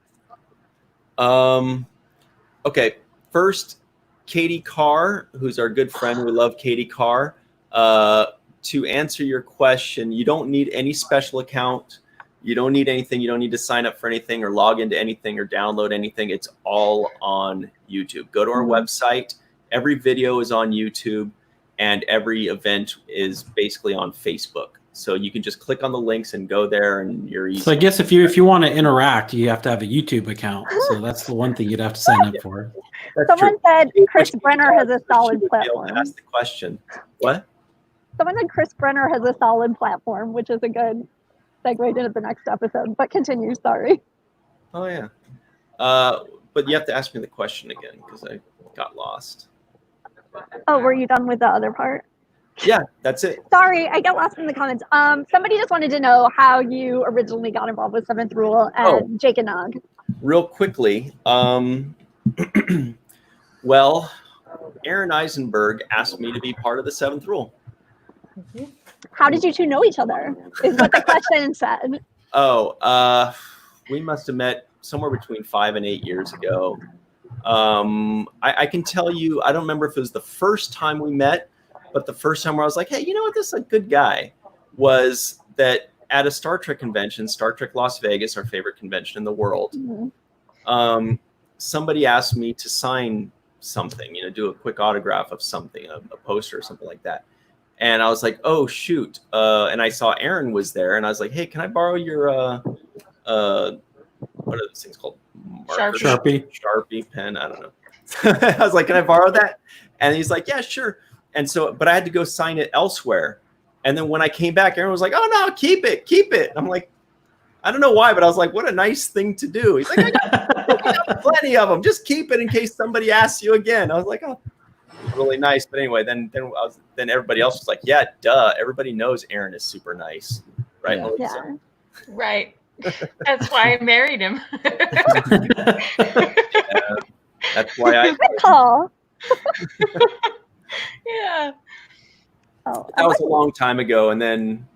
Okay, first, Katie Carr, who's our good friend. We love Katie Carr. To answer your question, you don't need any special account. You don't need anything. You don't need to sign up for anything or log into anything or download anything. It's all on YouTube. Go to our website. Every video is on YouTube, and every event is basically on Facebook. So you can just click on the links and go there, and you're easy. So I guess if you want to interact, you have to have a YouTube account. So that's the one thing you'd have to sign up for. That's Someone true. said Chris Brenner has a solid She would be able to platform. ask the question. What? Someone said Chris Brenner has a solid platform, which is a good segue into the next episode. But continue, sorry. Oh, yeah. But you have to ask me the question again because I got lost. Oh, were you done with the other part? Yeah, that's it. Sorry, I got lost in the comments. Somebody just wanted to know how you originally got involved with Seventh Rule and Jake and Nog. Real quickly, well, Aaron Eisenberg asked me to be part of the Seventh Rule. How did you two know each other? Is what the question said. Oh, we must have met somewhere between 5 and 8 years ago. I can tell you, I don't remember if it was the first time we met, but the first time where I was like, hey, you know what, this is a good guy, was that at a Star Trek convention, Star Trek Las Vegas, our favorite convention in the world, somebody asked me to sign something, do a quick autograph of something, a poster or something like that. And I was like, oh, shoot. And I saw Aaron was there, and I was like, hey, can I borrow your, what are those things called? Sharpie pen. I don't know. I was like, can I borrow that? And he's like, yeah, sure. And so, but I had to go sign it elsewhere. And then when I came back, Aaron was like, oh, no, keep it. I'm like, I don't know why, but I was like, what a nice thing to do. He's like, I got plenty of them. Just keep it in case somebody asks you again. I was like, oh, really nice. But anyway, then everybody else was like, yeah, duh. Everybody knows Aaron is super nice. Right? Yeah. Right. That's why I married him. Yeah, that's why I Good call. Yeah. Oh, that was a long time ago. And then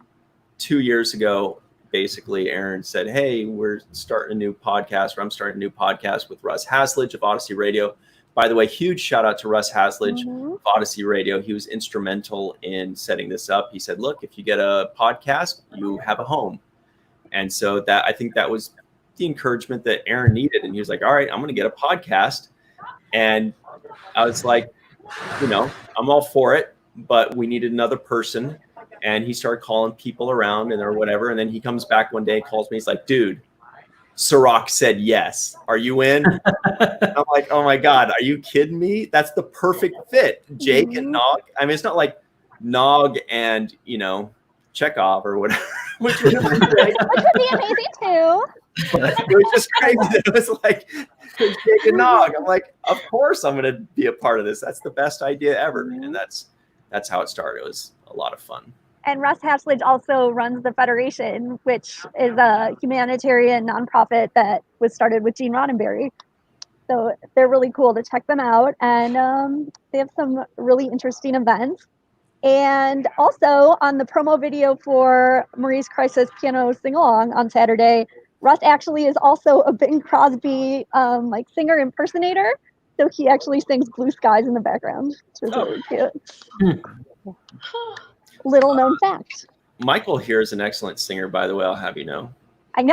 2 years ago, basically, Aaron said, hey, we're starting a new podcast, or I'm starting a new podcast with Russ Hasledge of Odyssey Radio. By the way, huge shout out to Russ Hasledge of Odyssey Radio. He was instrumental in setting this up. He said, look, if you get a podcast, you have a home. And so that, I think that was the encouragement that Aaron needed. And he was like, all right, I'm going to get a podcast. And I was like, I'm all for it, but we needed another person. And he started calling people around or whatever. And then he comes back one day and calls me. He's like, dude, Cirroc said yes. Are you in? I'm like, oh my God, are you kidding me? That's the perfect fit. Jake and Nog. I mean, it's not like Nog and, Chekhov or whatever. Which would be amazing too. It was just crazy. It was like Jake and Nog. I'm like, of course I'm going to be a part of this. That's the best idea ever. And that's how it started. It was a lot of fun. And Russ Hasledge also runs the Federation, which is a humanitarian nonprofit that was started with Gene Roddenberry. So they're really cool to check them out. And they have some really interesting events. And also on the promo video for Marie's Crisis Piano Sing-Along on Saturday, Russ actually is also a Bing Crosby singer impersonator. So he actually sings Blue Skies in the background, which is really cute. Little known fact. Michael here is an excellent singer, by the way. I'll have you know. I know.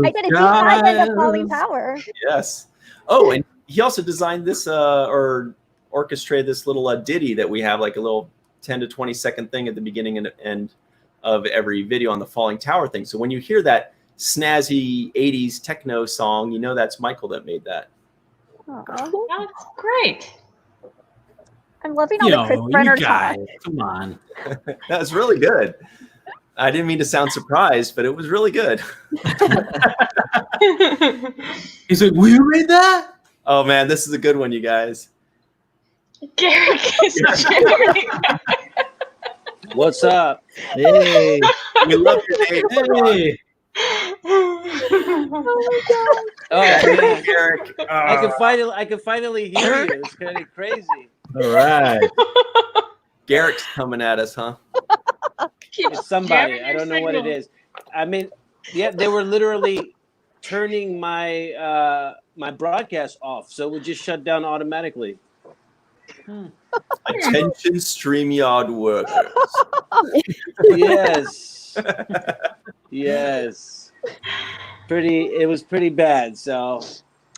I did a deep dive into Falling Tower. Yes. Oh, and he also designed this or orchestrated this little ditty that we have, like a little 10 to 20 second thing at the beginning and end of every video on the Falling Tower thing. So when you hear that snazzy 80s techno song, you know that's Michael that made that. That's great. I'm loving all the Chris Brenner talk. Come on. That was really good. I didn't mean to sound surprised, but it was really good. He's like, will you read that? Oh man, this is a good one, you guys. Garrick is cheering. What's up? Hey. We love your name. Hey. Oh my God. Oh man, Garrick. I can finally hear you. It's kind of crazy. All right. Garrick's coming at us, huh? It's somebody. I don't know what it is. I mean, yeah, they were literally turning my my broadcast off, so it would just shut down automatically. Attention StreamYard workers. Yes. Yes. It was pretty bad, so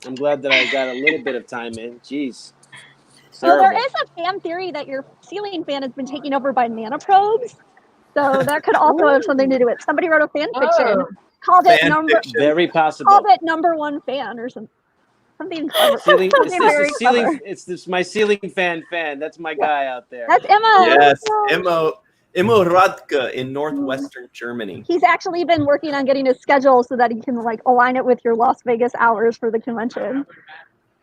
I'm glad that I got a little bit of time in. Jeez. Well, there is a fan theory that your ceiling fan has been taken over by nanoprobes. So that could also have something to do with it. Somebody wrote a fan fiction, called it very possible. Called it #1 fan or something. Something clever. It's this my ceiling fan. That's my guy out there. That's Emma. Yes, Immo Radke in northwestern Germany. He's actually been working on getting his schedule so that he can align it with your Las Vegas hours for the convention.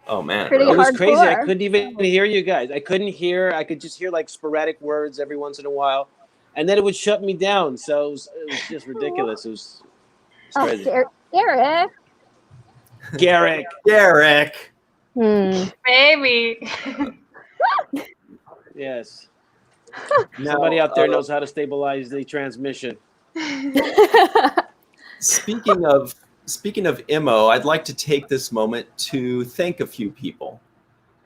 Oh man, Pretty It was crazy. I hardcore. couldn't even hear you guys. I couldn't hear. I could just hear like sporadic words every once in a while, and then it would shut me down. So it was just ridiculous. It was Oh, crazy. Garrett. Garrick. Derek. Maybe. Yes. Now, Somebody out there knows how to stabilize the transmission. Speaking of IMO, I'd like to take this moment to thank a few people.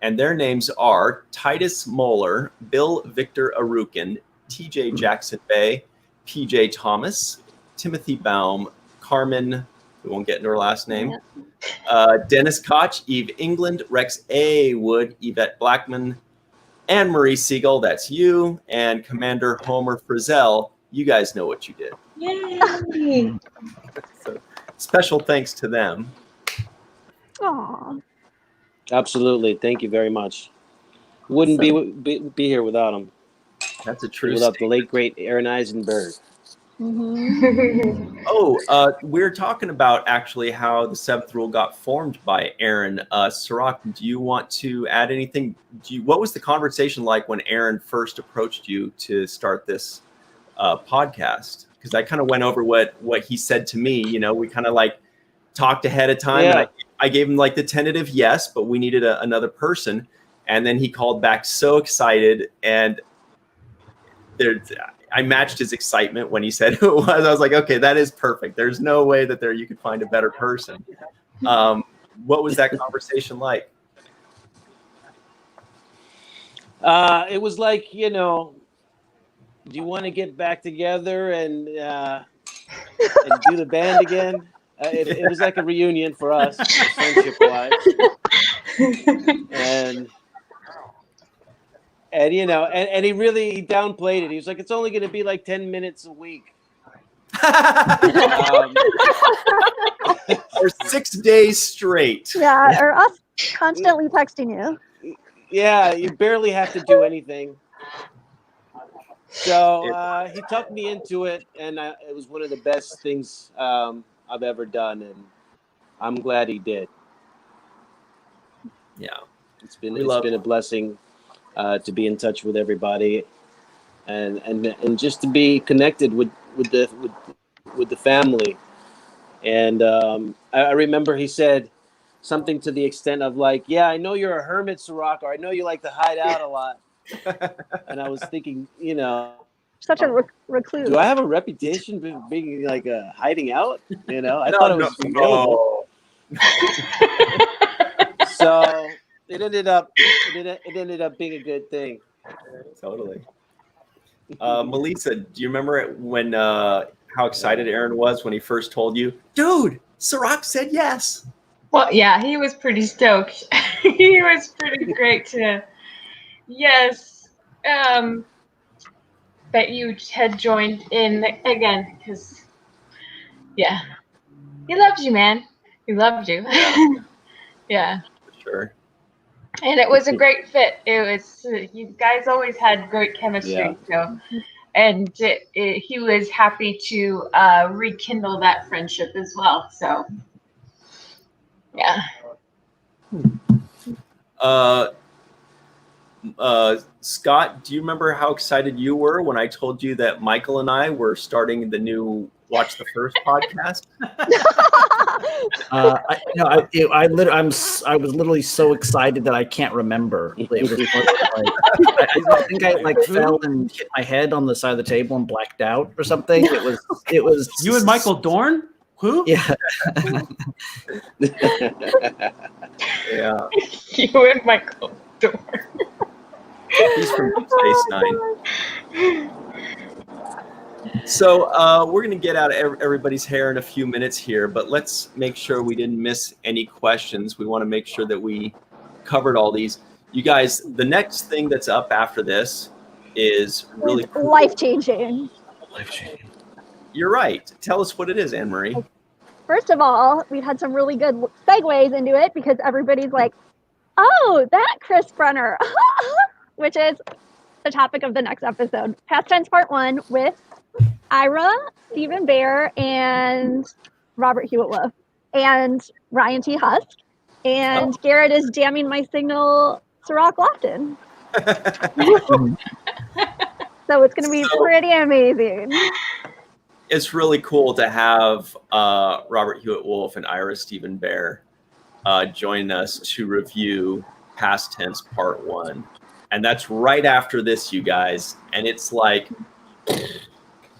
And their names are Titus Moeller, Bill Victor Arukin, TJ Jackson Bay, PJ Thomas, Timothy Baum, Carmen, we won't get into her last name, Dennis Koch, Eve England, Rex A. Wood, Yvette Blackman, and Marie Segal, that's you, and Commander Homer Frizzell. You guys know what you did. Yay. So, special thanks to them. Aw. Absolutely. Thank you very much. Wouldn't be here without him. That's a true Without the statement. late great Aaron Eisenberg. Mhm. Oh, we're talking about actually how the seventh rule got formed by Aaron. Cirroc, do you want to add anything? What was the conversation like when Aaron first approached you to start this podcast? Because I kind of went over what he said to me. You know, we kind of like talked ahead of time. Yeah. And I gave him like the tentative yes, but we needed another person. And then he called back so excited, and I matched his excitement when he said who it was. I was like, okay, that is perfect. There's no way that you could find a better person. What was that conversation like? It was like, you know, do you want to get back together and do the band again? It was like a reunion for us, friendship-wise. And you know, and he downplayed it. He was like, it's only going to be like 10 minutes a week. For 6 days straight. Yeah, or us constantly texting you. Yeah, you barely have to do anything. So he talked me into it, and it was one of the best things I've ever done, and I'm glad he did. Yeah, it's been a blessing to be in touch with everybody, and just to be connected with the family. And I remember he said something to the extent of like, "Yeah, I know you're a hermit, Cirroc, or I know you like to hide out a lot." And I was thinking, you know, such a recluse. Do I have a reputation for being like hiding out? You know, I thought it was available. So it ended up being a good thing. Totally. Melissa, do you remember when how excited Aaron was when he first told you, dude, Cirroc said yes? Well, yeah, he was pretty stoked. He was pretty great to, yes, that you had joined in again, because, yeah, he loves you, man. He loved you. Yeah. For sure. And it was a great fit. It was, you guys always had great chemistry. Yeah. So, and he was happy to rekindle that friendship as well. So, yeah. Scott, do you remember how excited you were when I told you that Michael and I were starting the new Watch the First podcast? I was literally so excited that I can't remember. It was like, I think I like fell and hit my head on the side of the table and blacked out or something. It was You and Michael Dorn? Who? Yeah. Yeah. You and Michael Dorn. He's from Deep Space Nine. So we're going to get out of everybody's hair in a few minutes here, but let's make sure we didn't miss any questions. We want to make sure that we covered all these. You guys, the next thing that's up after this is really cool. Life-changing. Life-changing. You're right. Tell us what it is, Anne-Marie. First of all, we've had some really good segues into it because everybody's like, oh, that Chris Brenner, which is the topic of the next episode. Past Tense Part 1 with Ira, Stephen Bear, and Robert Hewitt Wolf, and Ryan T. Husk. and Garrett is jamming my signal Cirroc Lofton. So it's going to be pretty amazing. It's really cool to have Robert Hewitt Wolf and Ira Stephen Bear join us to review Past Tense Part 1. And that's right after this, you guys. And it's like,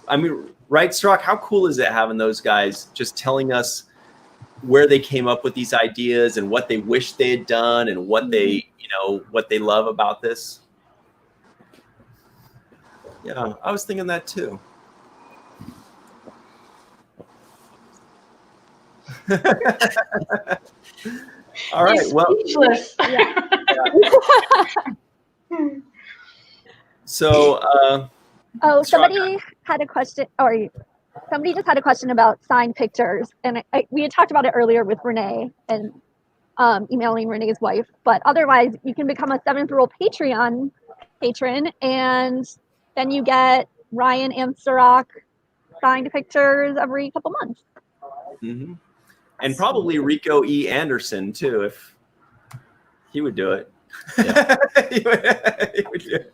I mean, right, Cirroc, how cool is it having those guys just telling us where they came up with these ideas and what they wish they had done and what they, what they love about this? Yeah, I was thinking that too. All right. He's well, speechless. So, somebody had a question, or somebody just had a question about signed pictures, and we had talked about it earlier with Renee and emailing Renee's wife. But otherwise, you can become a 7th Rule Patreon patron, and then you get Ryan and Cirroc signed pictures every couple months. Mm-hmm. And probably Rico E. Anderson too, if he would do it. Yeah. he would do it.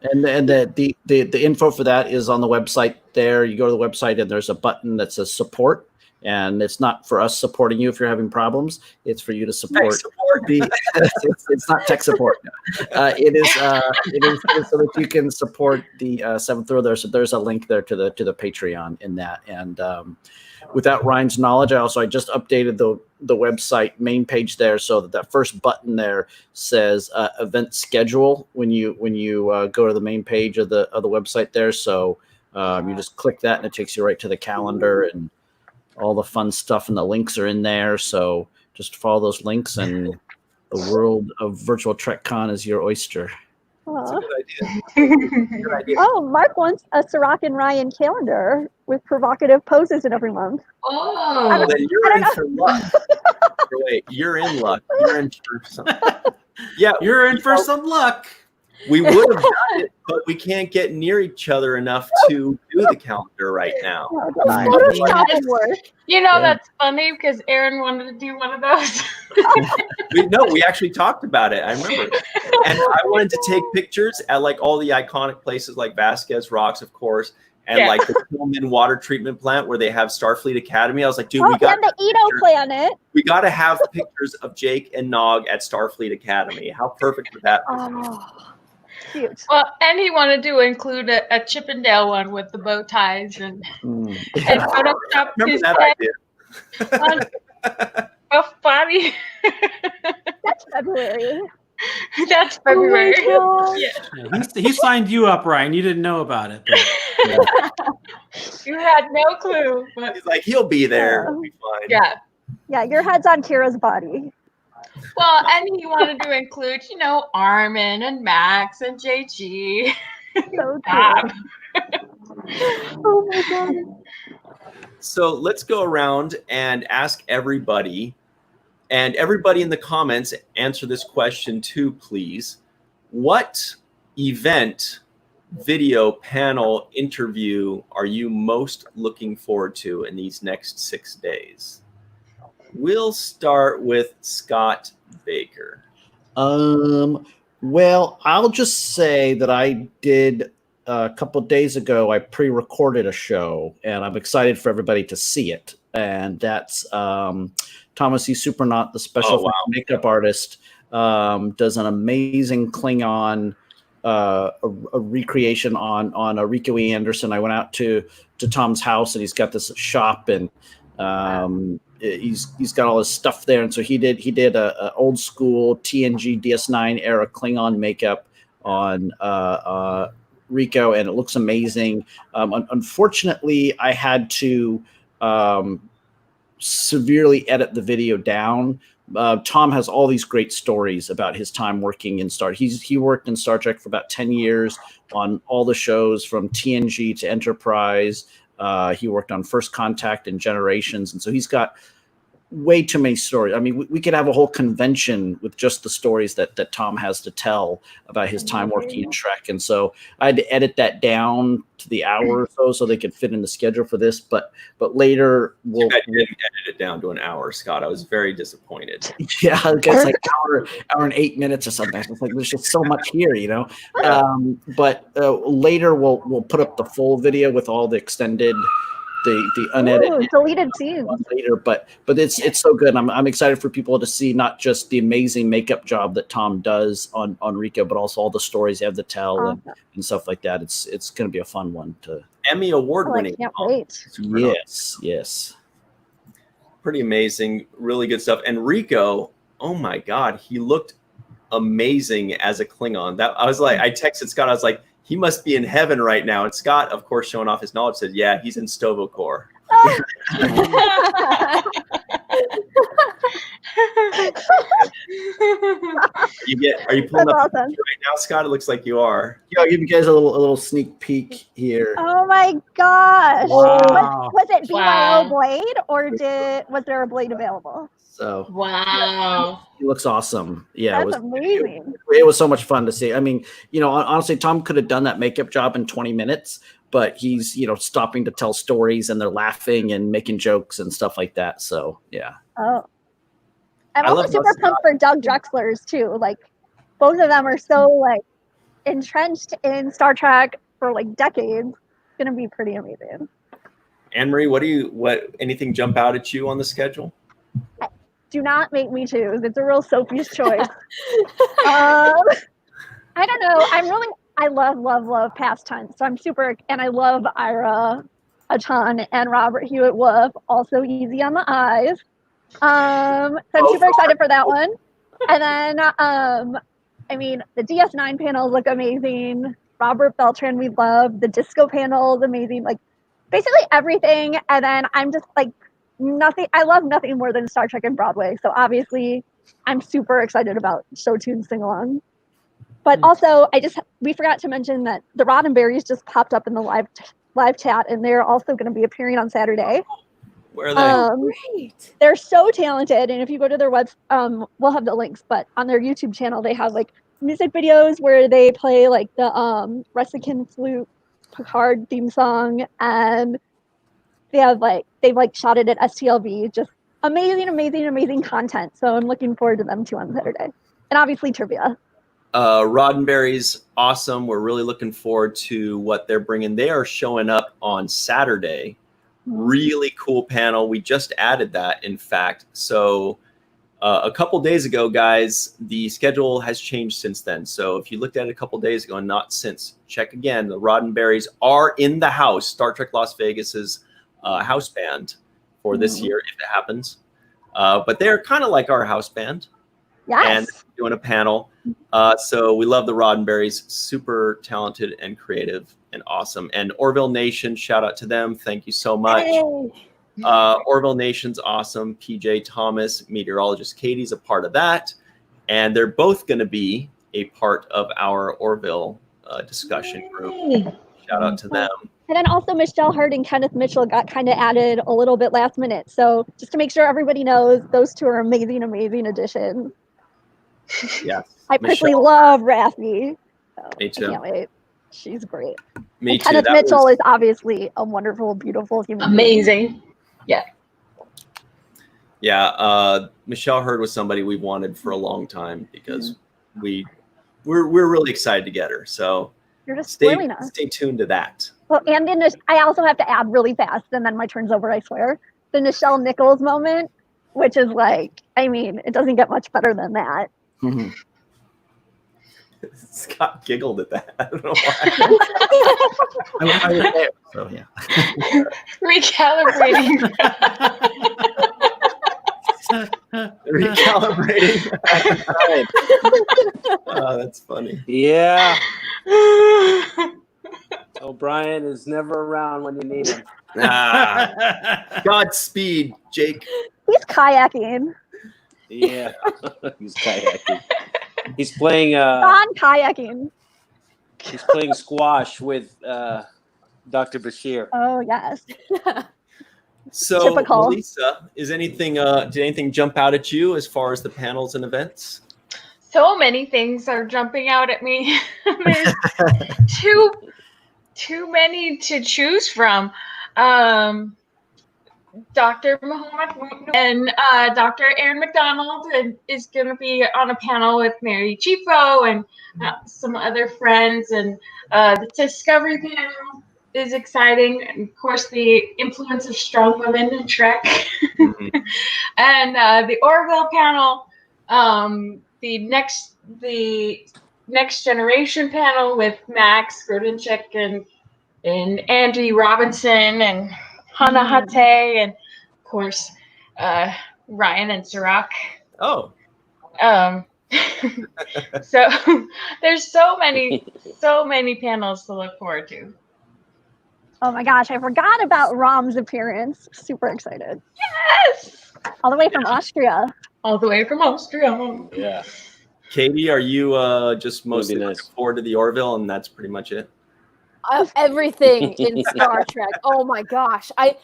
And the info for that is on the website there. You go to the website and there's a button that says support. And it's not for us supporting you if you're having problems. It's for you to support. It's not tech support. It is so that you can support the 7th Row there. So there's a link there to the Patreon in that. And without Ryan's knowledge, I just updated the website main page there, so that first button there says event schedule when you go to the main page of the website there. So you just click that and it takes you right to the calendar and all the fun stuff, and the links are in there. So just follow those links, and the world of Virtual TrekCon is your oyster. That's a good idea. Oh, Mark wants a Cirroc and Ryan calendar with provocative poses in every month. Oh, then you're in for luck. Wait, you're in luck. You're in for some. Yeah, You're in for some luck. we would have done it, but we can't get near each other enough to do the calendar right now. Photoshop would work. That's funny because Aaron wanted to do one of those. We actually talked about it. I remember. And I wanted to take pictures at like all the iconic places like Vasquez Rocks, of course, and like the Pullman water treatment plant where they have Starfleet Academy. I was like, dude, we got the Edo planet. We got to have pictures of Jake and Nog at Starfleet Academy. How perfect would that be? Cute. Well, and he wanted to include a Chippendale one with the bow ties and Photoshop Remember his that head idea? on buff body. That's February. That's February. Oh Yeah, he signed you up, Ryan. You didn't know about it. You had no clue. But He's like, he'll be there. It'll be fine. Yeah, your head's on Kira's body. Well, and he wanted to include, Armin and Max and JG. So Bob. Oh my god. So let's go around and ask everybody, and everybody in the comments answer this question too, please. What event, video, panel, interview are you most looking forward to in these next 6 days? We'll start with Scott Baker. Well, I'll just say that I did a couple of days ago. I pre-recorded a show, and I'm excited for everybody to see it. And that's Thomas E. Supernaut, the special makeup artist, does an amazing Klingon a recreation on Rico E. Anderson. I went out to Tom's house, and he's got this shop, and he's got all his stuff there, and so he did a old school TNG DS9 era Klingon makeup on Rico, and it looks amazing. Unfortunately, I had to severely edit the video down. Tom has all these great stories about his time working in Star. He worked in Star Trek for about 10 years on all the shows from TNG to Enterprise. He worked on First Contact and Generations, and so he's got way too many stories. I mean, we could have a whole convention with just the stories that Tom has to tell about his time working in Trek. And so I had to edit that down to the hour or so they could fit in the schedule for this. But later we'll didn't edit it down to an hour, Scott. I was very disappointed. Yeah, it's like hour and 8 minutes or something. It's like there's just so much here, you know. But later we'll put up the full video with all the extended. The unedited deleted scenes later, but it's so good. I'm excited for people to see not just the amazing makeup job that Tom does on Rico, but also all the stories they have to tell and stuff like that. It's going to be a fun one to Emmy award winning. Can't wait. Yes. Pretty amazing, really good stuff. And Rico, oh my God, he looked amazing as a Klingon. That I was like, I texted Scott, I was like, he must be in heaven right now. And Scott, of course, showing off his knowledge, said, yeah, he's in Stovokor. Are you pulling up right now, Scott? It looks like you are. Yeah, I'll give you guys a little sneak peek here. Oh my gosh. Wow. Was it BYO Blade or was there a Blade available? So wow, he looks awesome. Yeah, That's amazing. It was so much fun to see. I mean, honestly, Tom could have done that makeup job in 20 minutes, but he's stopping to tell stories and they're laughing and making jokes and stuff like that. So yeah. Oh, I'm also super pumped for Doug Drexler's too. Like, both of them are so like entrenched in Star Trek for like decades. It's gonna be pretty amazing. Anne-Marie, what anything jump out at you on the schedule? Do not make me choose. It's a real Sophie's choice. I don't know. I love past tense. So I'm super, and I love Ira a ton, and Robert Hewitt Wolf, also easy on the eyes. So I'm super excited for that one. And then, I mean, the DS9 panels look amazing. Robert Beltran, we love. The disco panel is amazing. Like, basically everything. And then I'm just like, I love nothing more than Star Trek and Broadway. So obviously I'm super excited about Show Tune Sing Along. But also we forgot to mention that the Roddenberrys just popped up in the live chat, and they're also going to be appearing on Saturday. Where are they? Great. They're so talented. And if you go to their website, we'll have the links, but on their YouTube channel, they have like music videos where they play like the Ressican Flute Picard theme song, and they've shot it at STLV. Just amazing content. So I'm looking forward to them too on Saturday. And obviously trivia. Roddenberry's awesome. We're really looking forward to what they're bringing. They are showing up on Saturday. Really cool panel. We just added that, in fact. So a couple days ago, guys, the schedule has changed since then. So if you looked at it a couple days ago and not since, check again. The Roddenberrys are in the house. Star Trek Las Vegas's house band for this year, if it happens. But they're kind of like our house band. Yes. And doing a panel. So we love the Roddenberrys. Super talented and creative and awesome. And Orville Nation, shout out to them. Thank you so much. Hey. Orville Nation's awesome. PJ Thomas, meteorologist Katie's a part of that. And they're both going to be a part of our Orville discussion group. Shout out to them. And then also Michelle Hurd and Kenneth Mitchell got kind of added a little bit last minute. So just to make sure everybody knows, those two are amazing additions. Yeah. I personally love Raffi. So Me too. I can't wait. She's great. Me too. Kenneth Mitchell is obviously a wonderful, beautiful human amazing. Yeah. Yeah. Michelle Hurd was somebody we wanted for a long time because we're really excited to get her. So You're just spoiling us. Stay tuned to that. Well, and I also have to add really fast, and then my turn's over, I swear. The Nichelle Nichols moment, which is like, I mean, it doesn't get much better than that. Mm-hmm. Scott giggled at that. I don't know why. I was there, so yeah. Recalibrating. Recalibrating. Oh, that's funny. Yeah. O'Brien is never around when you need him. Godspeed, Jake. He's kayaking. Yeah. He's kayaking. He's playing kayaking. He's playing squash with Dr. Bashir. Oh yes. So, Typical. Melissa, did anything jump out at you as far as the panels and events? So many things are jumping out at me. There's too many to choose from. Dr. Muhammad and Dr. Aaron McDonald is going to be on a panel with Mary Chifo and some other friends. And the Discovery panel is exciting. And of course, the influence of strong women in Trek. Mm-hmm. And the Orville panel, the next generation panel with Max Grodenchik and Andy Robinson and Hana Hate, and of course Ryan and Cirroc. Oh. So there's so many panels to look forward to. Oh my gosh, I forgot about Rom's appearance. Super excited. Yes! All the way from Austria. All the way from Austria. Yeah. Katie, are you just mostly nice. looking forward to the Orville, and that's pretty much it? Everything in Star Trek. Oh my gosh. I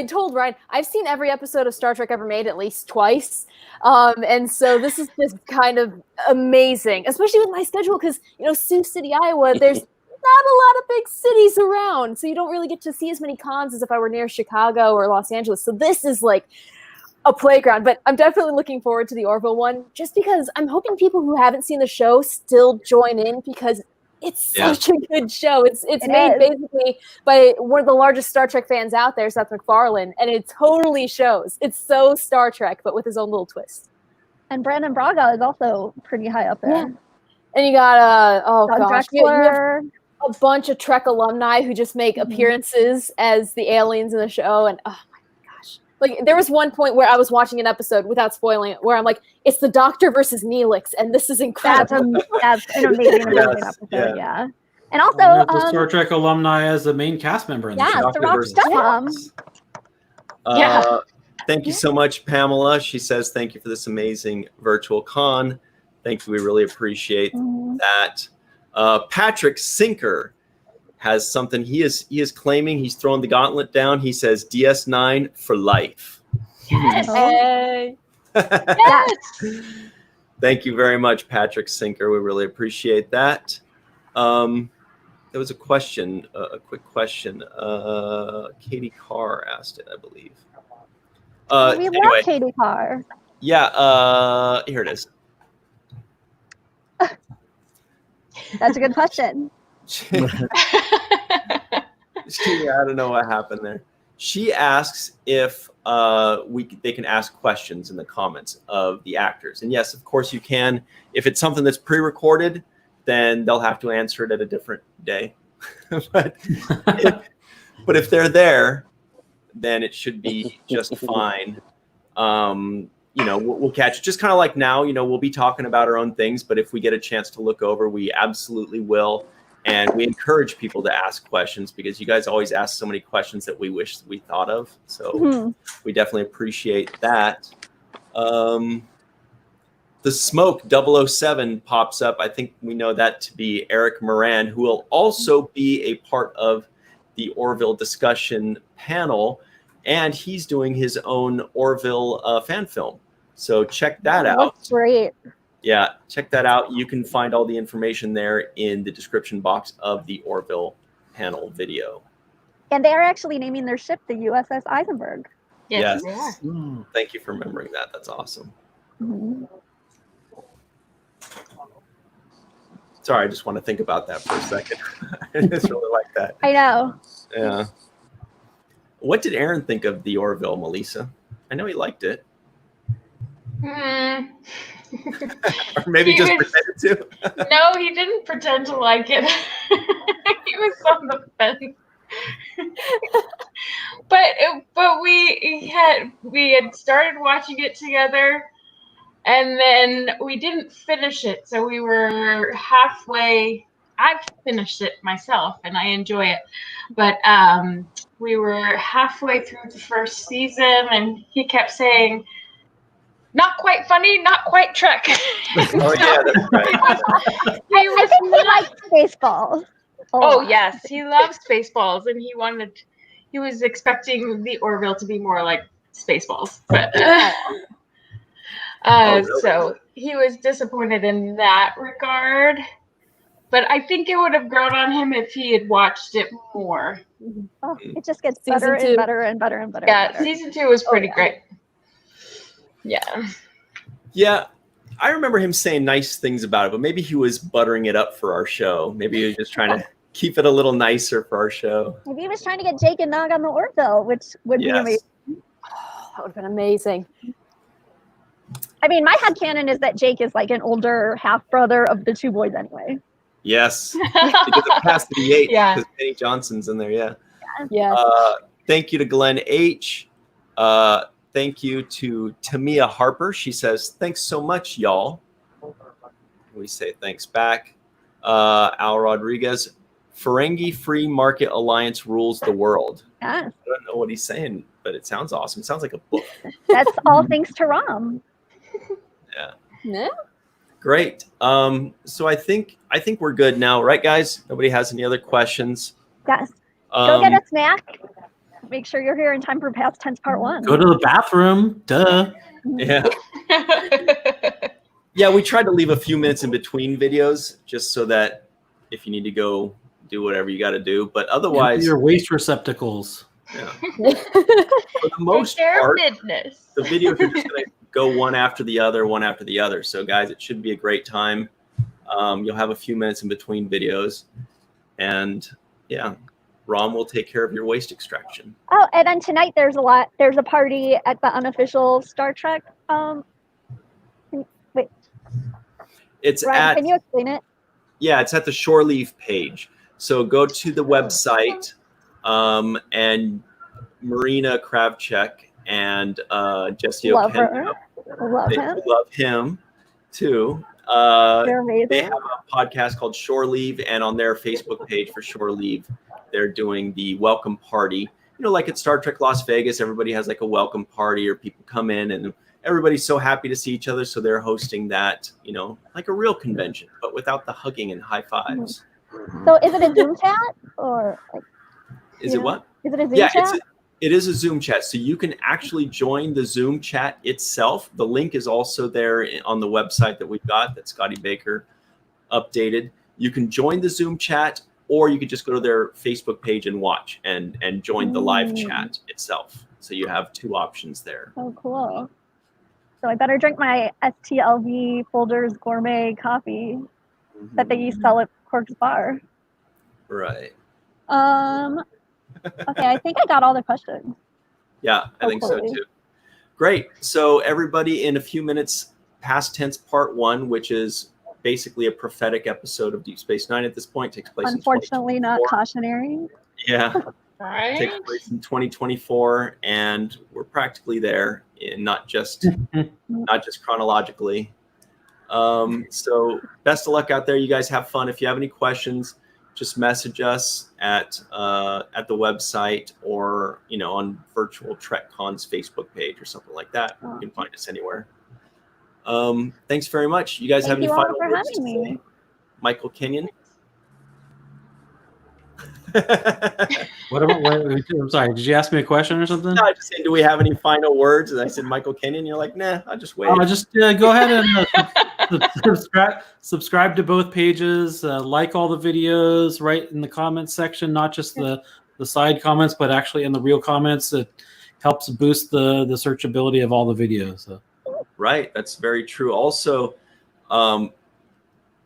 told Ryan, I've seen every episode of Star Trek ever made at least twice. And so this is just kind of amazing, especially with my schedule, because, Sioux City, Iowa, there's not a lot of big cities around. So you don't really get to see as many cons as if I were near Chicago or Los Angeles. So this is like a playground, but I'm definitely looking forward to the Orville one, just because I'm hoping people who haven't seen the show still join in, because it's such a good show. It's made basically by one of the largest Star Trek fans out there, Seth MacFarlane, and it totally shows. It's so Star Trek, but with his own little twist. And Brandon Braga is also pretty high up there. Yeah. And you got you have a bunch of Trek alumni who just make appearances as the aliens in the show, and oh my gosh. Like, there was one point where I was watching an episode, without spoiling it, where I'm like, it's the Doctor versus Neelix, and this is incredible. That's an amazing episode, yeah. And also, the Star Trek alumni as the main cast member in the show. Cirroc Lofton. Thank you so much, Pamela. She says, thank you for this amazing virtual con. Thank you. We really appreciate that. Patrick Sinker has something he is claiming. He's throwing the gauntlet down. He says DS9 for life. Yes. Hey. Yes. Thank you very much, Patrick Sinker. We really appreciate that. There was a question, a quick question. Katie Carr asked it, I believe. We love Katie Carr. Yeah, here it is. That's a good question. I don't know what happened there. She asks if they can ask questions in the comments of the actors. And yes, of course you can. If it's something that's pre-recorded, then they'll have to answer it at a different day. but if they're there, then it should be just fine. We'll catch it. Just kind of like now, we'll be talking about our own things, but if we get a chance to look over, we absolutely will. And we encourage people to ask questions, because you guys always ask so many questions that we wish we thought of. So we definitely appreciate that. The Smoke 007 pops up. I think we know that to be Eric Moran, who will also be a part of the Orville discussion panel. And he's doing his own Orville fan film. So check that out. That's great. Yeah, check that out. You can find all the information there in the description box of the Orville panel video. And they are actually naming their ship the USS Eisenberg. Yes. Thank you for remembering that. That's awesome. Mm-hmm. Sorry, I just want to think about that for a second. I just really like that. I know. Yeah. What did Aaron think of the Orville, Melissa? I know he liked it. Or maybe just pretended to. No, he didn't pretend to like it. He was on the fence. But we had started watching it together, and then we didn't finish it. So we were halfway. I've finished it myself, and I enjoy it. But we were halfway through the first season, and he kept saying, "Not quite funny, not quite Trek." Oh yeah, that's right. He likes Spaceballs. Oh yes, he loves Spaceballs, and he wanted he was expecting the Orville to be more like Spaceballs, but really? so he was disappointed in that regard. But I think it would have grown on him if he had watched it more. Oh, it just gets Season better 2. and better and better and better. Yeah, and better. season 2 was pretty yeah. great. Yeah. Yeah, I remember him saying nice things about it, but maybe he was buttering it up for our show. Maybe he was just trying to keep it a little nicer for our show. Maybe he was trying to get Jake and Nog on the Orville, which would be amazing. That would have been amazing. I mean, my headcanon is that Jake is like an older half brother of the two boys anyway. Yes, because it passed to the 8 Yeah. because Penny Johnson's in there. Yeah. Yeah. Thank you to Glenn H. Thank you to Tamia Harper. She says, thanks so much, y'all. We say thanks back. Al Rodriguez, Ferengi Free Market Alliance rules the world. Yeah, I don't know what he's saying, but it sounds awesome. It sounds like a book. that's all thanks to Rom. Yeah. Great. So I think we're good now, right, guys? Nobody has any other questions. Yes. Go get a snack. Make sure you're here in time for past tense part 1. Go to the bathroom. Duh. Yeah. Yeah, we tried to leave a few minutes in between videos just so that if you need to go do whatever you got to do, but otherwise, Empty your waste receptacles. yeah. For the most part, business. the videos are just going to go one after the other. So, guys, it should be a great time. You'll have a few minutes in between videos, and yeah, Rom will take care of your waste extraction. Oh, and then tonight there's a party at the unofficial Star Trek. Wait, It's Ryan, can you explain it? Yeah, it's at the Shore Leave page. So go to the website, and Marina Kravchuk and Jesse Love O'Kenda. her. Love him too. They're amazing. They have a podcast called Shore Leave, and on their Facebook page for Shore Leave, they're doing the welcome party. You know, like at Star Trek Las Vegas, everybody has like a welcome party, or people come in and everybody's so happy to see each other. So they're hosting that, you know, like a real convention, but without the hugging and high fives. So is it a Zoom chat or like, Is it what? is it a Zoom Yeah, chat? it is a Zoom chat. So you can actually join the Zoom chat itself. The link is also there on the website that we've got that Scotty Baker updated. You can join the Zoom chat, or you could just go to their Facebook page and watch and join the live chat itself. So you have two options there. Oh, cool. So I better drink my STLV Folders Gourmet coffee that they sell at Cork's Bar. Right. Okay, I think I got all the questions. Yeah, I think so too. Great. So everybody, in a few minutes, past tense part 1, which is basically a prophetic episode of Deep Space Nine at this point, takes place Unfortunately, in not 2024. cautionary. Yeah. Right. Takes place in 2024, and we're practically there, not just chronologically. So best of luck out there. You guys have fun. If you have any questions, just message us at the website, or on Virtual TrekCon's Facebook page or something like that. You can find us anywhere. Thanks very much. You guys have any final words to say? Michael Kenyon. What about? I'm sorry. Did you ask me a question or something? No, I just said, do we have any final words? And I said, Michael Kenyon. You're like, nah, I'll just wait. Just go ahead and subscribe to both pages. Like all the videos, write in the comments section, not just the side comments, but actually in the real comments. It helps boost the searchability of all the videos. So. Right, that's very true. Also,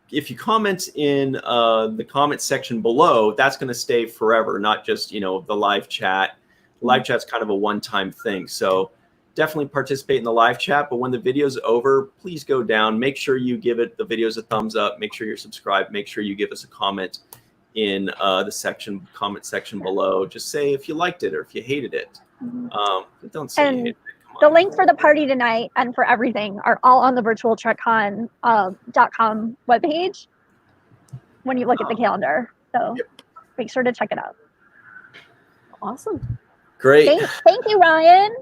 if you comment in the comment section below, that's going to stay forever, not just the live chat. Live chat's kind of a one-time thing, so definitely participate in the live chat. But when the video's over, please go down. Make sure you give the videos a thumbs up. Make sure you're subscribed. Make sure you give us a comment in the comment section below. Just say if you liked it or if you hated it. But don't say you hated it. The links for the party tonight and for everything are all on the virtualtrekcon.com webpage when you look at the calendar. So make sure to check it out. Awesome. Great. Thank you, Ryan.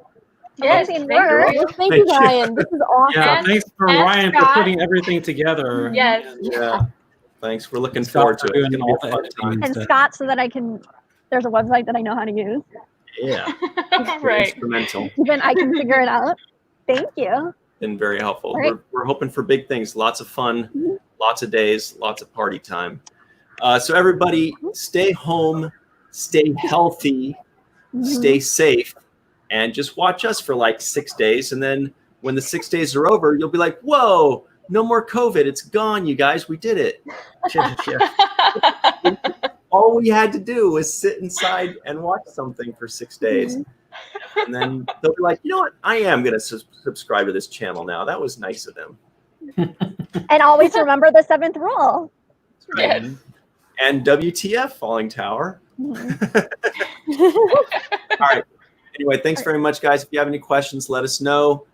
Yes, Amazing thank work. you. Thank you, Ryan. This is awesome. Yeah, thanks for and Ryan for Scott. putting everything together. Yes. Yeah. Thanks. We're looking Scott forward to for it. It's doing gonna be all a the fun editing time. And stuff. Scott, so that there's a website that I know how to use. Yeah. Right. Instrumental. Even I can figure it out. Thank you. Been very helpful. All right. We're hoping for big things. Lots of fun, Mhm. lots of days, lots of party time. So everybody, stay home, stay healthy, stay safe, and just watch us for like 6 days. And then when the 6 days are over, you'll be like, whoa, no more COVID. It's gone, you guys. We did it. All we had to do was sit inside and watch something for 6 days. And then they'll be like, you know what? I am going to subscribe to this channel now. That was nice of them. And always remember the 7th rule. Right. Yes. And WTF, Falling Tower. All right. Anyway, thanks very much, guys. If you have any questions, let us know.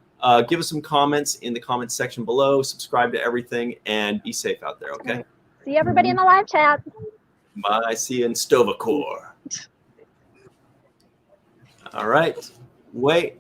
Give us some comments in the comments section below. Subscribe to everything and be safe out there, okay? See everybody in the live chat. Bye. See you in Stovacore. All right. Wait.